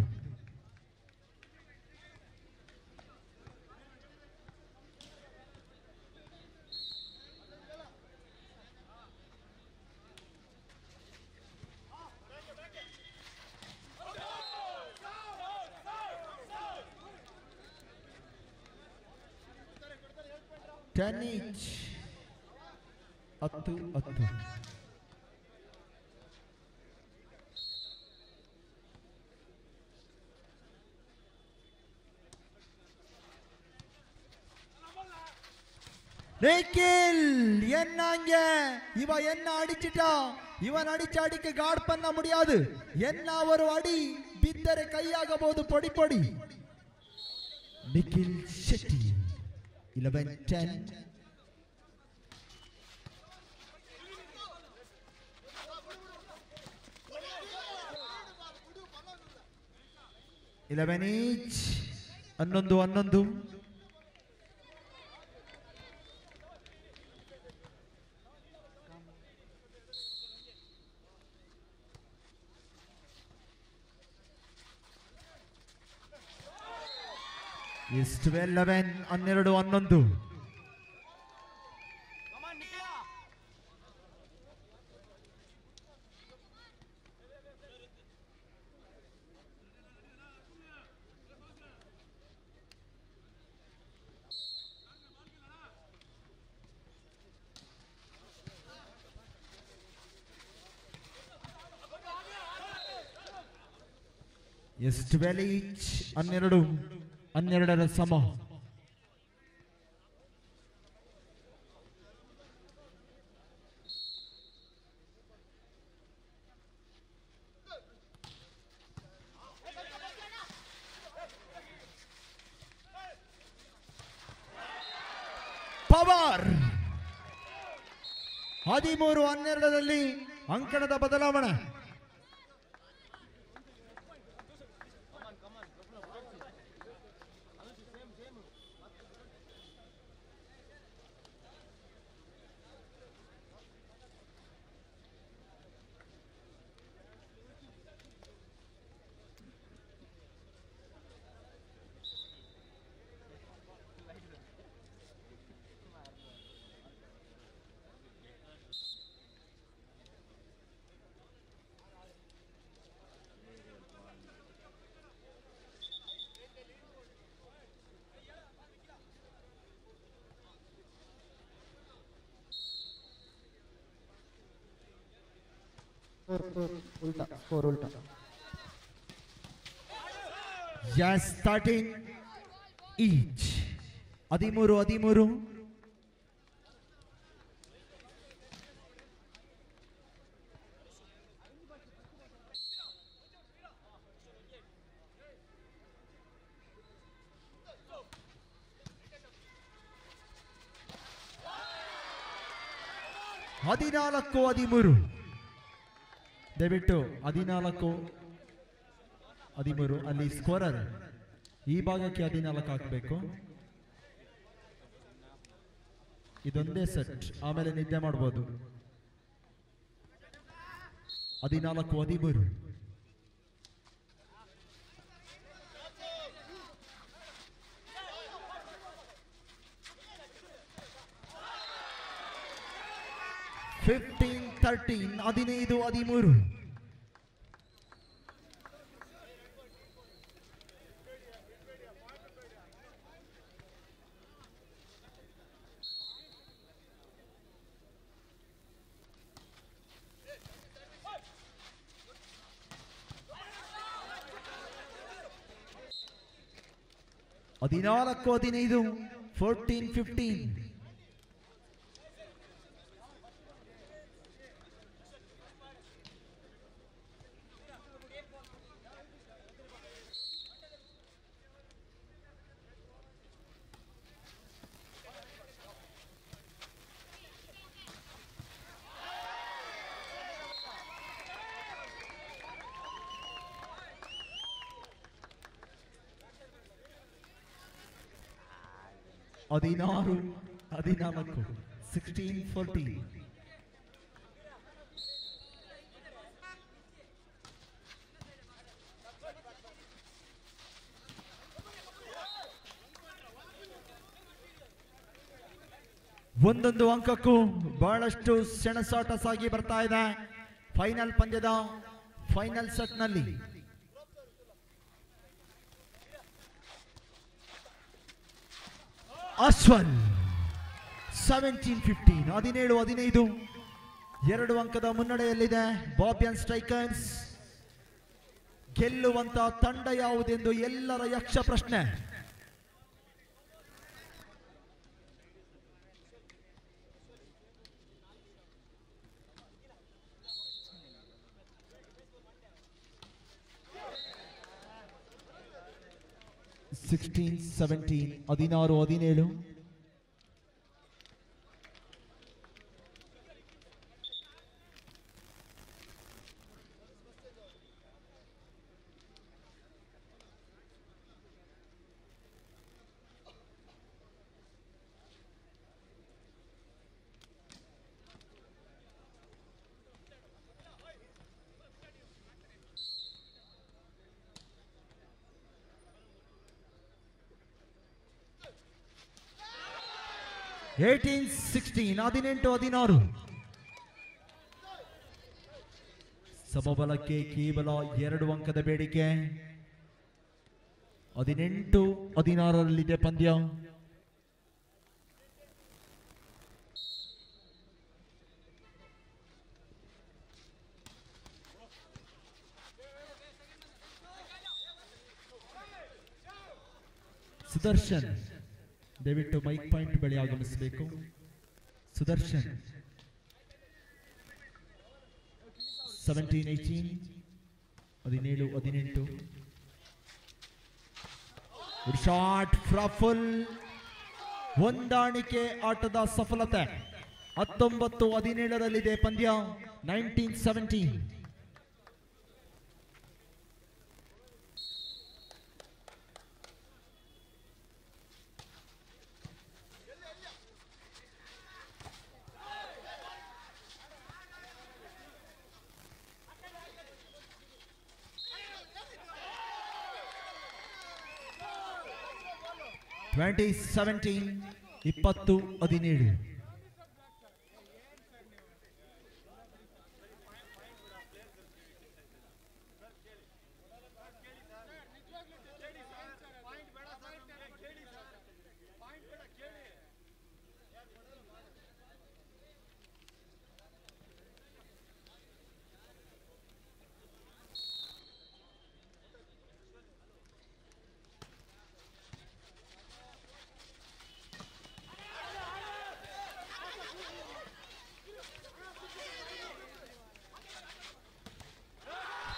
ಟೆನ್ನಿಚ್ 10-10. Nikhil என்னங்க இவ என்ன அடிச்சிட்டா இவன் அடிச்ச அடிக்கு கார்ட் பண்ண முடியாது என்ன ஒரு அடி பித்தரை கையாகಬಹುದು பொடி பொடி. Nikhil Shetty 11-10. each 11-11. is 12-11 12-11. is 12 each 12 ಸಮ. ಪವರ್ 13-12 ಅಂಕಣದ ಬದಲಾವಣೆ. उल्टा स्कोर उल्टा Yes, 13 each. 13. ಹದಿನಾಲ್ಕು 13 ದಯವಿಟ್ಟು 14-13 ಅಲ್ಲಿ ಸ್ಕೋರರ್ ಈ ಭಾಗಕ್ಕೆ 14 ಹಾಕಬೇಕು. ಇದೊಂದೇ ಸೆಟ್, ಆಮೇಲೆ ನಿದ್ದೆ ಮಾಡಬಹುದು. 14-13 15-13 15-13 14-15 16-14 ಒಂದೊಂದು ಅಂಕಕ್ಕೂ ಬಹಳಷ್ಟು ಸೆಣಸಾಟ ಸಾಗಿ ಬರ್ತಾ ಇದೆ. ಫೈನಲ್ ಪಂದ್ಯದ ಫೈನಲ್ ಸೆಟ್ನಲ್ಲಿ ಅಶ್ವನ್ 17-15 17-15 2 ಅಂಕದ ಮುನ್ನಡೆಯಲ್ಲಿದೆ ಬಾಬಿಯನ್ ಸ್ಟ್ರೈಕರ್ಸ್. ಗೆಲ್ಲುವಂತ ತಂಡ ಯಾವುದೆಂದು ಎಲ್ಲರ ಯಕ್ಷ ಪ್ರಶ್ನೆ. ಸಿಕ್ಸ್ಟೀನ್ 17 18-16 ಸಮಬಲಕ್ಕೆ ಕೇವಲ 2 ಅಂಕದ ಬೇಡಿಕೆ. 18-16 ಪಂದ್ಯ. ಸುದರ್ಶನ್ ದಯವಿಟ್ಟು ಮೈಕ್ ಪಾಯಿಂಟ್ ಬಳಿ ಆಗಮಿಸಬೇಕು. ಸುದರ್ಶನ್ 17-18 17-18 ಶಾಟ್ ಫ್ರಫುಲ್ ಹೊಂದಾಣಿಕೆ ಆಟದ ಸಫಲತೆ. 19-17 ಪಂದ್ಯ. 19-17 20-17 17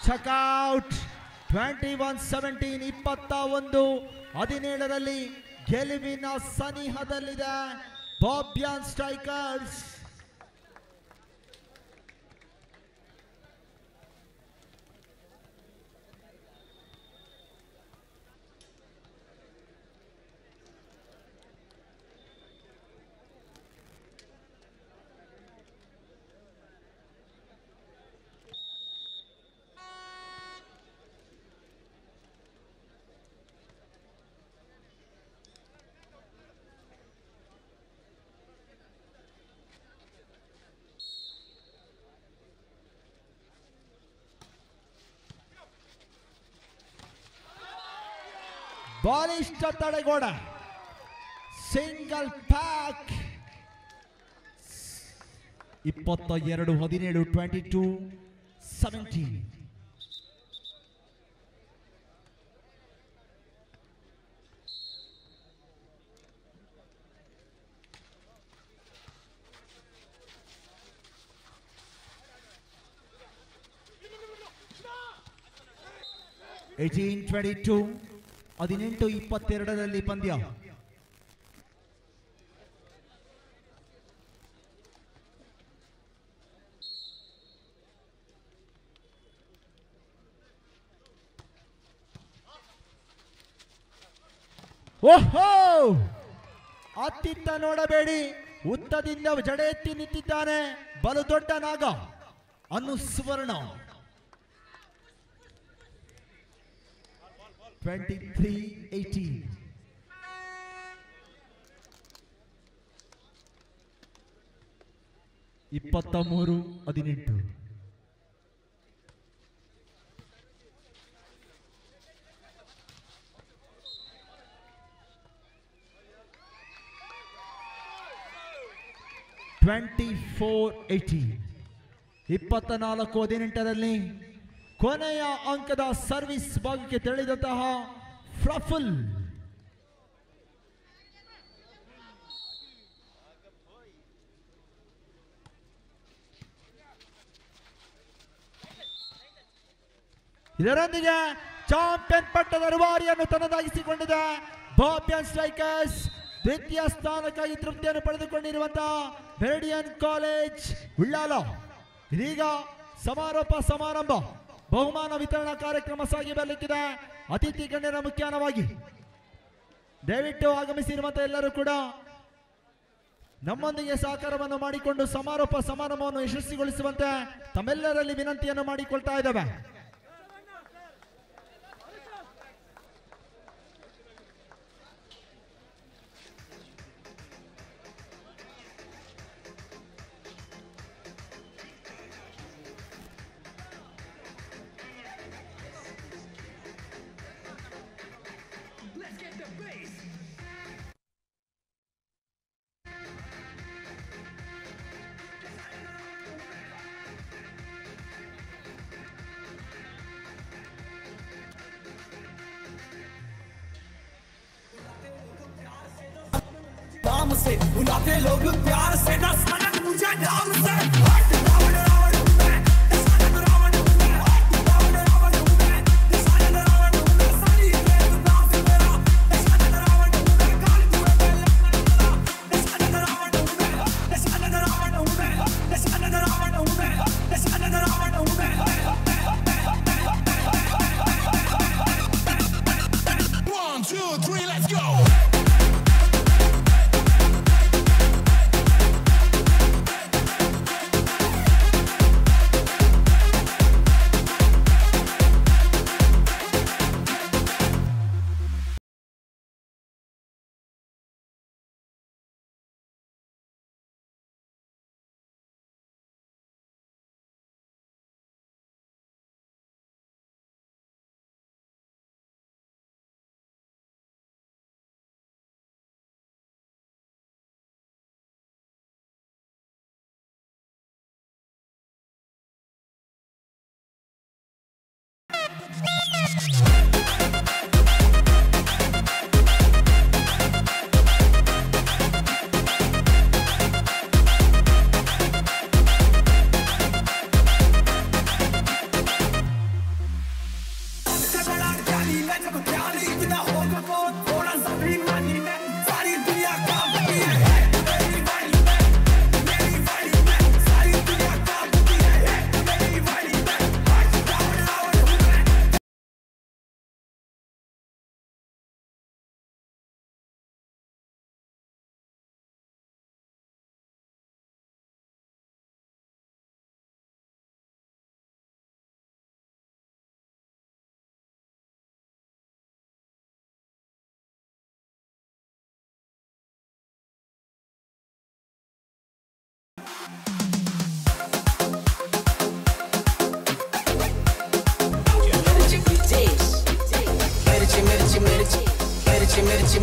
ಚೆಕ್ಔಟ್ 21-17 21-17 ಗೆಲುವಿನ ಸನಿಹದಲ್ಲಿದೆ ಬಾಬ್ಯಾನ್ ಸ್ಟ್ರೈಕರ್ಸ್. ಬಲಿಷ್ಠ ತಡೆಗೋಡೆ ಸಿಂಗಲ್ ಪ್ಯಾಕ್ 22-17 22-17. (18-22) 18-22 ಪಂದ್ಯ. ಓಹೋ, ಅತ್ತಿತ್ತ ನೋಡಬೇಡಿ, ಉತ್ತದಿಂದ ಜಡೆ ಎತ್ತಿ ನಿಂತಿದ್ದಾನೆ ಬಲು ದೊಡ್ಡ ನಾಗ ಅನುಸ್ವರ್ಣ. 23-18. (23-18) 24-18 24-18 ಕೊನೆಯ ಅಂಕದ ಸರ್ವಿಸ್ ಭಾಗಕ್ಕೆ ತೆರಳಿದಂತಹ ಪ್ರಫುಲ್ ಇದರೊಂದಿಗೆ ಚಾಂಪಿಯನ್ ಪಟ್ಟದ ರೂವಾರಿಯನ್ನು ತನ್ನದಾಗಿಸಿಕೊಂಡಿದೆ ಬಾಬ್ಯಾನ್ ಸ್ಟ್ರೈಕರ್ಸ್. ದ್ವಿತೀಯ ಸ್ಥಾನಕ್ಕಾಗಿ ತೃಪ್ತಿಯನ್ನು ಪಡೆದುಕೊಂಡಿರುವಂತಹ ಮೆರಿಡಿಯನ್ ಕಾಲೇಜ್ ಉಳ್ಳಾಲ. ಇದೀಗ ಸಮಾರೋಪ ಸಮಾರಂಭ ಬಹುಮಾನ ವಿತರಣಾ ಕಾರ್ಯಕ್ರಮ ಸಾಗಿ ಬರಲಿಕ್ಕಿದೆ. ಅತಿಥಿ ಗಣ್ಯರ ಮುಖ್ಯಾನವಾಗಿ ದಯವಿಟ್ಟು ಆಗಮಿಸಿರುವಂತಹ ಎಲ್ಲರೂ ಕೂಡ ನಮ್ಮೊಂದಿಗೆ ಸಹಕಾರವನ್ನು ಮಾಡಿಕೊಂಡು ಸಮಾರೋಪ ಸಮಾರಂಭವನ್ನು ಯಶಸ್ವಿಗೊಳಿಸುವಂತೆ ತಮ್ಮೆಲ್ಲರಲ್ಲಿ ವಿನಂತಿಯನ್ನು ಮಾಡಿಕೊಳ್ತಾ ಇದ್ದೇವೆ. से बुलाते लोग प्यार से दस मिनट मुझे नाम से मैं जब प्यार इतना होगा तो थोड़ा जमीन मानी में सारी दुनिया कांपती है मेरी वाली में सारी दुनिया कांपती है मेरी वाली में आज रावण रावण हूँ मैं मिर्ची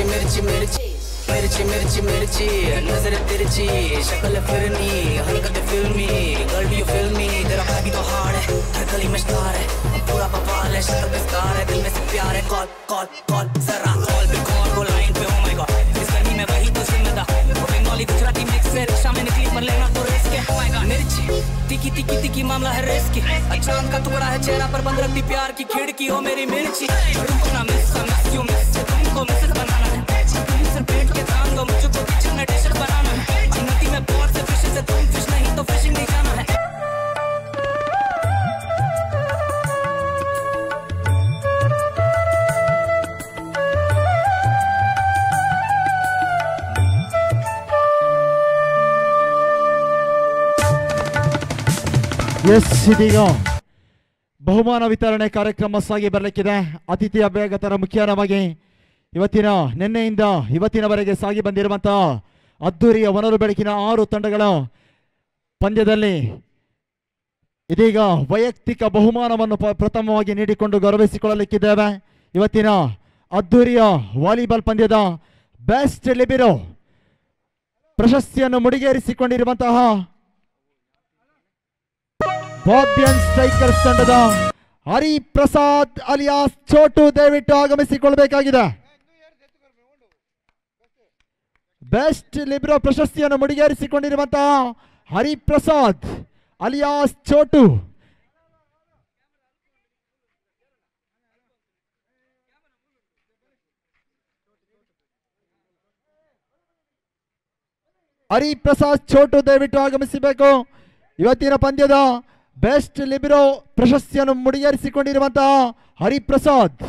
मिर्ची मिर्ची मिर्ची मिर्ची मिर्ची मिर्ची नजर तिरछी शक्ल फिरनी हरकत फिल्मी गर्ल यू फिल्मी तेरा भी तो हार्ड है हर गली में स्टार है पूरा बवाल है शक्ल पे स्कार है दिल में से प्यार है कॉल कॉल कॉल जरा कॉल पे कॉल को लाइन पे ओ माय गॉड इस गली में वही तो जिंदा वो बंगाली गुजराती मिक्स है रिक्शा में निकली पर लेना तो रिस्क है ओ माय गॉड मिर्ची तिकी तिकी तिकी मामला है रिस्की चांद का टुकड़ा है चेहरा पर बंद रखती प्यार की खिड़की ओ मेरी मिर्ची झड़ू ना मिस यू मिस तुमको मिसेस बनाना है सिर्फ पेट के दाम दो मुझको किचन में डिशेस बनाना है नदी में बहुत से फिशेस है तुम फिश नहीं तो फिशिंग नहीं जाना है ಎಸ್ ಇದೀಗ ಬಹುಮಾನ ವಿತರಣೆ ಕಾರ್ಯಕ್ರಮ ಸಾಗಿ ಬರಲಿಕ್ಕಿದೆ. ಅತಿಥಿ ಅಭ್ಯಾಗತರ ಮುಖ್ಯವಾಗಿ ನಿನ್ನೆಯಿಂದ ಇವತ್ತಿನವರೆಗೆ ಸಾಗಿ ಬಂದಿರುವಂತಹ ಅದ್ದೂರಿಯ ಹೊನಲು ಬೆಳಕಿನ 6 ತಂಡಗಳ ಪಂದ್ಯದಲ್ಲಿ ಇದೀಗ ವೈಯಕ್ತಿಕ ಬಹುಮಾನವನ್ನು ಪ್ರಥಮವಾಗಿ ನೀಡಿಕೊಂಡು ಗೌರವಿಸಿಕೊಳ್ಳಲಿಕ್ಕಿದ್ದೇವೆ. ಇವತ್ತಿನ ಅದ್ದೂರಿಯ ವಾಲಿಬಾಲ್ ಪಂದ್ಯದ ಬೆಸ್ಟ್ ಲಿಬಿರೋ ಪ್ರಶಸ್ತಿಯನ್ನು ಮುಡಿಗೇರಿಸಿಕೊಂಡಿರುವಂತಹ ಬಾಬ್ಯನ್ ಸ್ಟ್ರೈಕರ್ಸ್ ತಂಡದ ಹರಿಪ್ರಸಾದ್ ಅಲಿಯಾಸ್ ಚೋಟು ದಯವಿಟ್ಟು ಆಗಮಿಸಿಕೊಳ್ಳಬೇಕಾಗಿದೆ. ಬೆಸ್ಟ್ ಲಿಬ್ರೋ ಪ್ರಶಸ್ತಿಯನ್ನು ಮುಡಿಗೇರಿಸಿಕೊಂಡಿರುವಂತಹ ಹರಿಪ್ರಸಾದ್ ಅಲಿಯಾಸ್ ಚೋಟು ಹರಿಪ್ರಸಾದ್ ಚೋಟು ದಯವಿಟ್ಟು ಆಗಮಿಸಬೇಕು. ಇವತ್ತಿನ ಪಂದ್ಯದ ಬೆಸ್ಟ್ ಲಿಬಿರೋ ಪ್ರಶಸ್ತಿಯನ್ನು ಮುಡಿಗೇರಿಸಿಕೊಂಡಿರುವಂತಹ ಹರಿಪ್ರಸಾದ್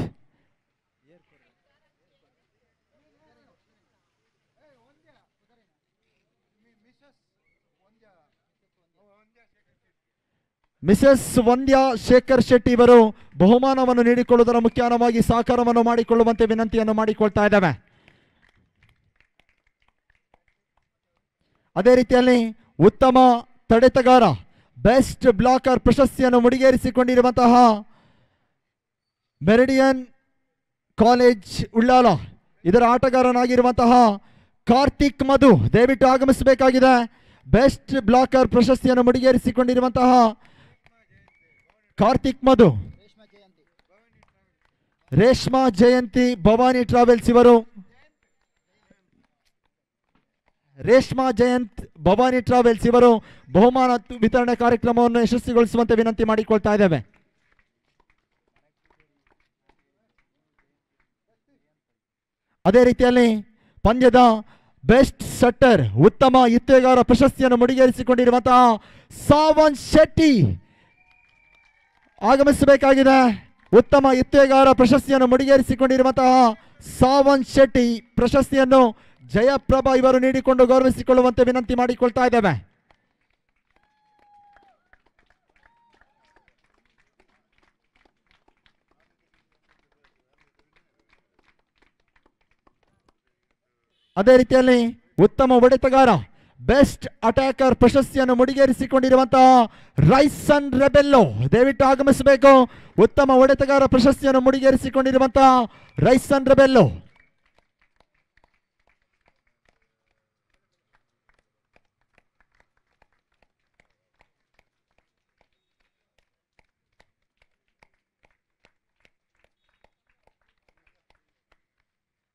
ಮಿಸೆಸ್ ವಂದ್ಯಾ ಶೇಖರ್ ಶೆಟ್ಟಿ ಇವರು ಬಹುಮಾನವನ್ನು ನೀಡಿಕೊಳ್ಳುವುದರ ಮುಖ್ಯವಾಗಿ ಸಹಕಾರವನ್ನು ಮಾಡಿಕೊಳ್ಳುವಂತೆ ವಿನಂತಿಯನ್ನು ಮಾಡಿಕೊಳ್ತಾ ಇದ್ದೇವೆ. ಅದೇ ರೀತಿಯಲ್ಲಿ ಉತ್ತಮ ತಡೆತಗಾರ ಬೆಸ್ಟ್ ಬ್ಲಾಕರ್ ಪ್ರಶಸ್ತಿಯನ್ನು ಮುಡಿಗೇರಿಸಿಕೊಂಡಿರುವಂತಹ ಮೆರಿಡಿಯನ್ ಕಾಲೇಜ್ ಉಳ್ಳಾಲ ಇದರ ಆಟಗಾರನಾಗಿರುವಂತಹ ಕಾರ್ತಿಕ್ ಮಧು ದಯವಿಟ್ಟು ಆಗಮಿಸಬೇಕಾಗಿದೆ. ಬೆಸ್ಟ್ ಬ್ಲಾಕರ್ ಪ್ರಶಸ್ತಿಯನ್ನು ಮುಡಿಗೇರಿಸಿಕೊಂಡಿರುವಂತಹ ಕಾರ್ತಿಕ್ ಮಧು. ರೇಷ್ಮಾ ಜಯಂತಿ ಭವಾನಿ ಟ್ರಾವೆಲ್ಸ್ ಇವರು ರೇಷ್ಮಾ ಜಯಂತ್ ಭವಾನಿ ಟ್ರಾವೆಲ್ಸ್ ಇವರು ಬಹುಮಾನ ವಿತರಣೆ ಕಾರ್ಯಕ್ರಮವನ್ನು ಯಶಸ್ವಿಗೊಳಿಸುವಂತೆ ವಿನಂತಿ ಮಾಡಿಕೊಳ್ತಾ ಇದ್ದೇವೆ. ಅದೇ ರೀತಿಯಲ್ಲಿ ಪಂದ್ಯದ ಬೆಸ್ಟ್ ಸಟ್ಟರ್ ಉತ್ತಮ ಎತ್ತುಗಾರ ಪ್ರಶಸ್ತಿಯನ್ನು ಮುಡಿಗೇರಿಸಿಕೊಂಡಿರುವಂತಹ ಸಾವಂತ್ ಶೆಟ್ಟಿ ಆಗಮಿಸಬೇಕಾಗಿದೆ. ಉತ್ತಮ ಎತ್ತುಗಾರ ಪ್ರಶಸ್ತಿಯನ್ನು ಮುಡಿಗೇರಿಸಿಕೊಂಡಿರುವಂತಹ ಸಾವಂತ್ ಶೆಟ್ಟಿ ಪ್ರಶಸ್ತಿಯನ್ನು ಜಯಪ್ರಭಾ ಇವರು ನೀಡಿಕೊಂಡು ಗೌರವಿಸಿಕೊಳ್ಳುವಂತೆ ವಿನಂತಿ ಮಾಡಿಕೊಳ್ತಾ ಇದ್ದೇವೆ. ಅದೇ ರೀತಿಯಲ್ಲಿ ಉತ್ತಮ ಹೊಡೆತಗಾರ ಬೆಸ್ಟ್ ಅಟ್ಯಾಕರ್ ಪ್ರಶಸ್ತಿಯನ್ನು ಮುಡಿಗೇರಿಸಿಕೊಂಡಿರುವಂತಹ ರೈಸನ್ ರೆಬೆಲ್ಲೋ ದಯವಿಟ್ಟು ಆಗಮಿಸಬೇಕು. ಉತ್ತಮ ಹೊಡೆತಗಾರ ಪ್ರಶಸ್ತಿಯನ್ನು ಮುಡಿಗೇರಿಸಿಕೊಂಡಿರುವಂತಹ ರೈಸನ್ ರೆಬೆಲ್ಲೋ.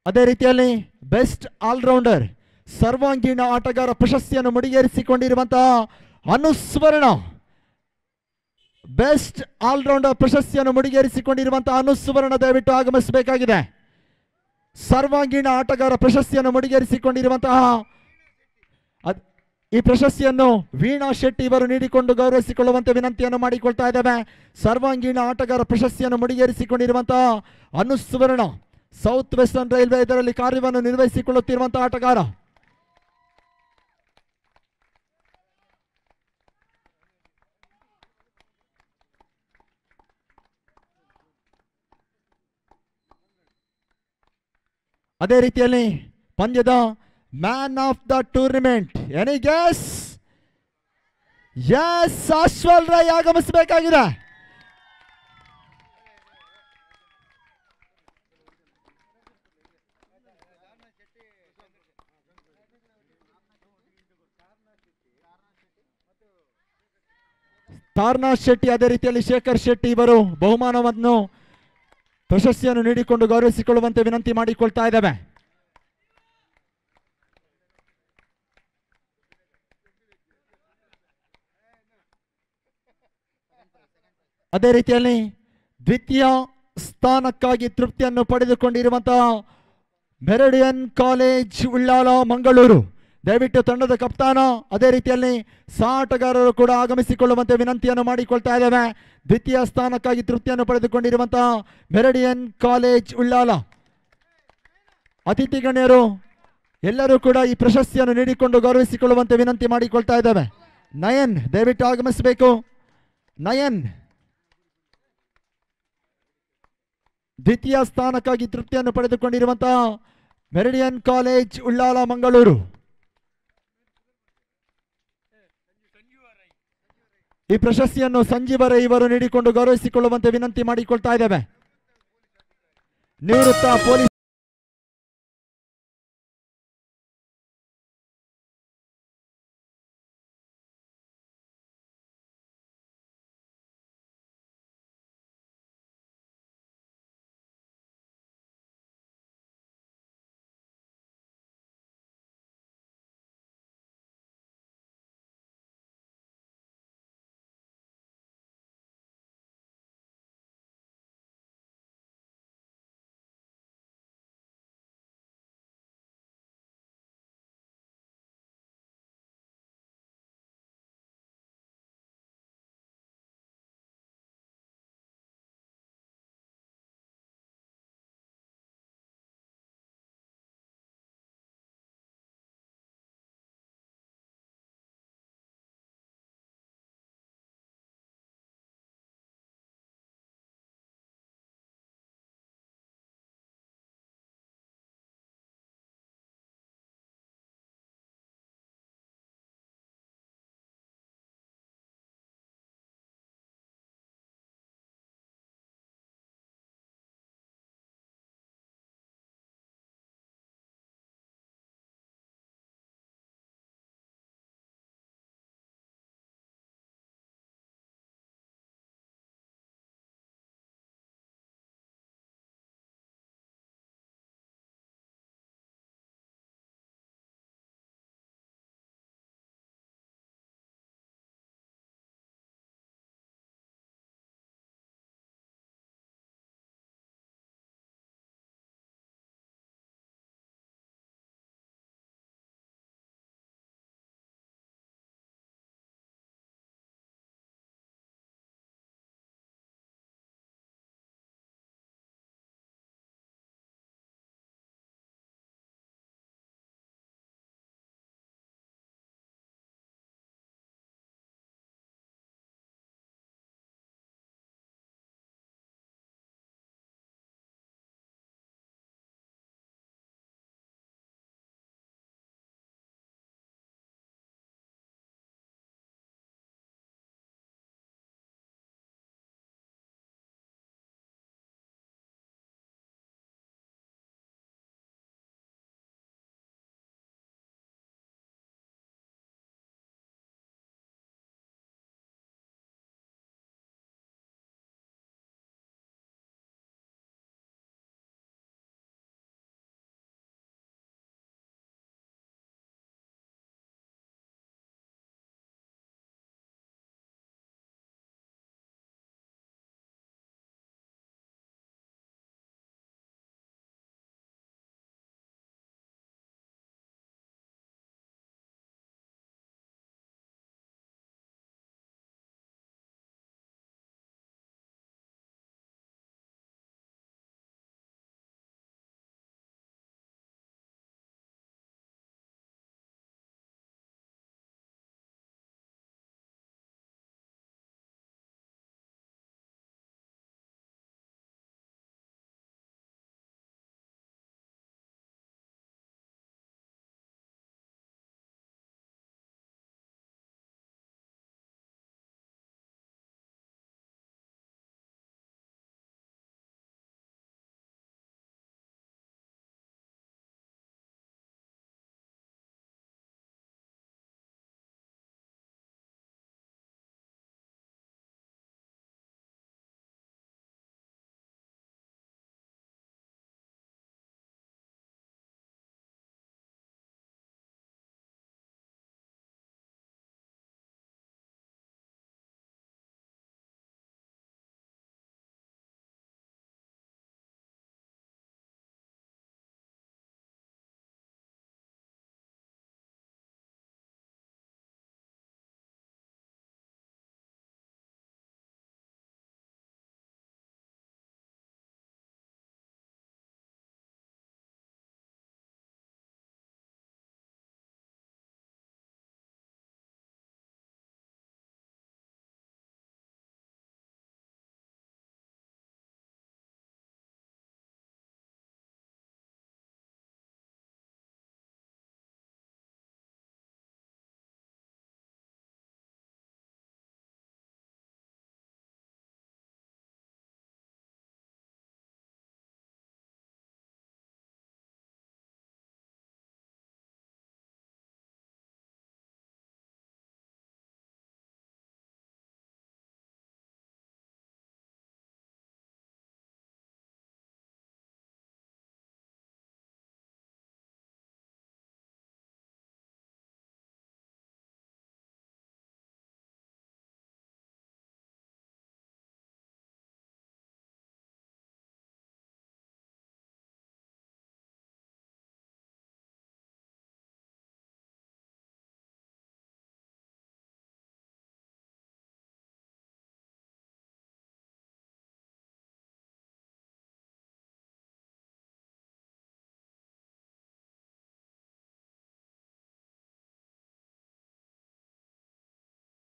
ಅದೇ ರೀತಿಯಲ್ಲಿ ಬೆಸ್ಟ್ ಆಲ್ರೌಂಡರ್ ಸರ್ವಾಂಗೀಣ ಆಟಗಾರ ಪ್ರಶಸ್ತಿಯನ್ನು ಮುಡಿಗೇರಿಸಿಕೊಂಡಿರುವಂತಹ ಅನುಸ್ವರ್ಣ ಬೆಸ್ಟ್ ಆಲ್ರೌಂಡರ್ ಪ್ರಶಸ್ತಿಯನ್ನು ಮುಡಿಗೇರಿಸಿಕೊಂಡಿರುವಂತಹ ಅನುಸುವರ್ಣ ದಯವಿಟ್ಟು ಆಗಮಿಸಬೇಕಾಗಿದೆ. ಸರ್ವಾಂಗೀಣ ಆಟಗಾರ ಪ್ರಶಸ್ತಿಯನ್ನು ಮುಡಿಗೇರಿಸಿಕೊಂಡಿರುವಂತಹ ಈ ಪ್ರಶಸ್ತಿಯನ್ನು ವೀಣಾ ಶೆಟ್ಟಿ ಇವರು ನೀಡಿಕೊಂಡು ಗೌರವಿಸಿಕೊಳ್ಳುವಂತೆ ವಿನಂತಿಯನ್ನು ಮಾಡಿಕೊಳ್ತಾ ಇದ್ದೇವೆ. ಸರ್ವಾಂಗೀಣ ಆಟಗಾರ ಪ್ರಶಸ್ತಿಯನ್ನು ಮುಡಿಗೇರಿಸಿಕೊಂಡಿರುವಂತಹ ಅನುಸುವರ್ಣ ಸೌತ್ ವೆಸ್ಟರ್ನ್ ರೈಲ್ವೆ ಇದರಲ್ಲಿ ಕಾರ್ಯವನ್ನು ನಿರ್ವಹಿಸಿಕೊಳ್ಳುತ್ತಿರುವಂತಹ ಆಟಗಾರ. ಅದೇ ರೀತಿಯಲ್ಲಿ ಪಂದ್ಯದ man of the tournament any guess? Yes, Ashwal Rai ಆಗಮಿಸಬೇಕಾಗಿದೆ. ತಾರ್ನಾಥ್ ಶೆಟ್ಟಿ ಅದೇ ರೀತಿಯಲ್ಲಿ ಶೇಖರ್ ಶೆಟ್ಟಿ ಇವರು ಬಹುಮಾನವನ್ನು ಪ್ರಶಸ್ತಿಯನ್ನು ನೀಡಿಕೊಂಡು ಗೌರವಿಸಿಕೊಳ್ಳುವಂತೆ ವಿನಂತಿ ಮಾಡಿಕೊಳ್ತಾ ಇದ್ದೇವೆ. ಅದೇ ರೀತಿಯಲ್ಲಿ ದ್ವಿತೀಯ ಸ್ಥಾನಕ್ಕಾಗಿ ತೃಪ್ತಿಯನ್ನು ಪಡೆದುಕೊಂಡಿರುವಂತಹ ಮೆರಿಡಿಯನ್ ಕಾಲೇಜ್ ಉಳ್ಳಾಲ ಮಂಗಳೂರು ದಯವಿಟ್ಟು ತಂಡದ ಕಪ್ತಾನ ಅದೇ ರೀತಿಯಲ್ಲಿ ಆಟಗಾರರು ಕೂಡ ಆಗಮಿಸಿಕೊಳ್ಳುವಂತೆ ವಿನಂತಿಯನ್ನು ಮಾಡಿಕೊಳ್ತಾ ಇದ್ದೇವೆ. ದ್ವಿತೀಯ ಸ್ಥಾನಕ್ಕಾಗಿ ತೃಪ್ತಿಯನ್ನು ಪಡೆದುಕೊಂಡಿರುವಂತಹ ಮೆರಿಡಿಯನ್ ಕಾಲೇಜ್ ಉಳ್ಳಾಲ ಅತಿಥಿ ಗಣ್ಯರು ಎಲ್ಲರೂ ಕೂಡ ಈ ಪ್ರಶಸ್ತಿಯನ್ನು ನೀಡಿಕೊಂಡು ಗೌರವಿಸಿಕೊಳ್ಳುವಂತೆ ವಿನಂತಿ ಮಾಡಿಕೊಳ್ತಾ ಇದ್ದೇವೆ. ನಯನ್ ದಯವಿಟ್ಟು ಆಗಮಿಸಬೇಕು. ನಯನ್ ದ್ವಿತೀಯ ಸ್ಥಾನಕ್ಕಾಗಿ ತೃಪ್ತಿಯನ್ನು ಪಡೆದುಕೊಂಡಿರುವಂತಹ ಮೆರಿಡಿಯನ್ ಕಾಲೇಜ್ ಉಳ್ಳಾಲ ಮಂಗಳೂರು. ಈ ಪ್ರಶಸ್ತಿಯನ್ನು ಸಂಜೀವ ರೈ ಇವರು ನೀಡಿಕೊಂಡು ಗೌರವಿಸಿಕೊಳ್ಳುವಂತೆ ವಿನಂತಿ ಮಾಡಿಕೊಳ್ತಾ ಇದ್ದೇವೆ. ನಿವೃತ್ತ ಪೊಲೀಸ್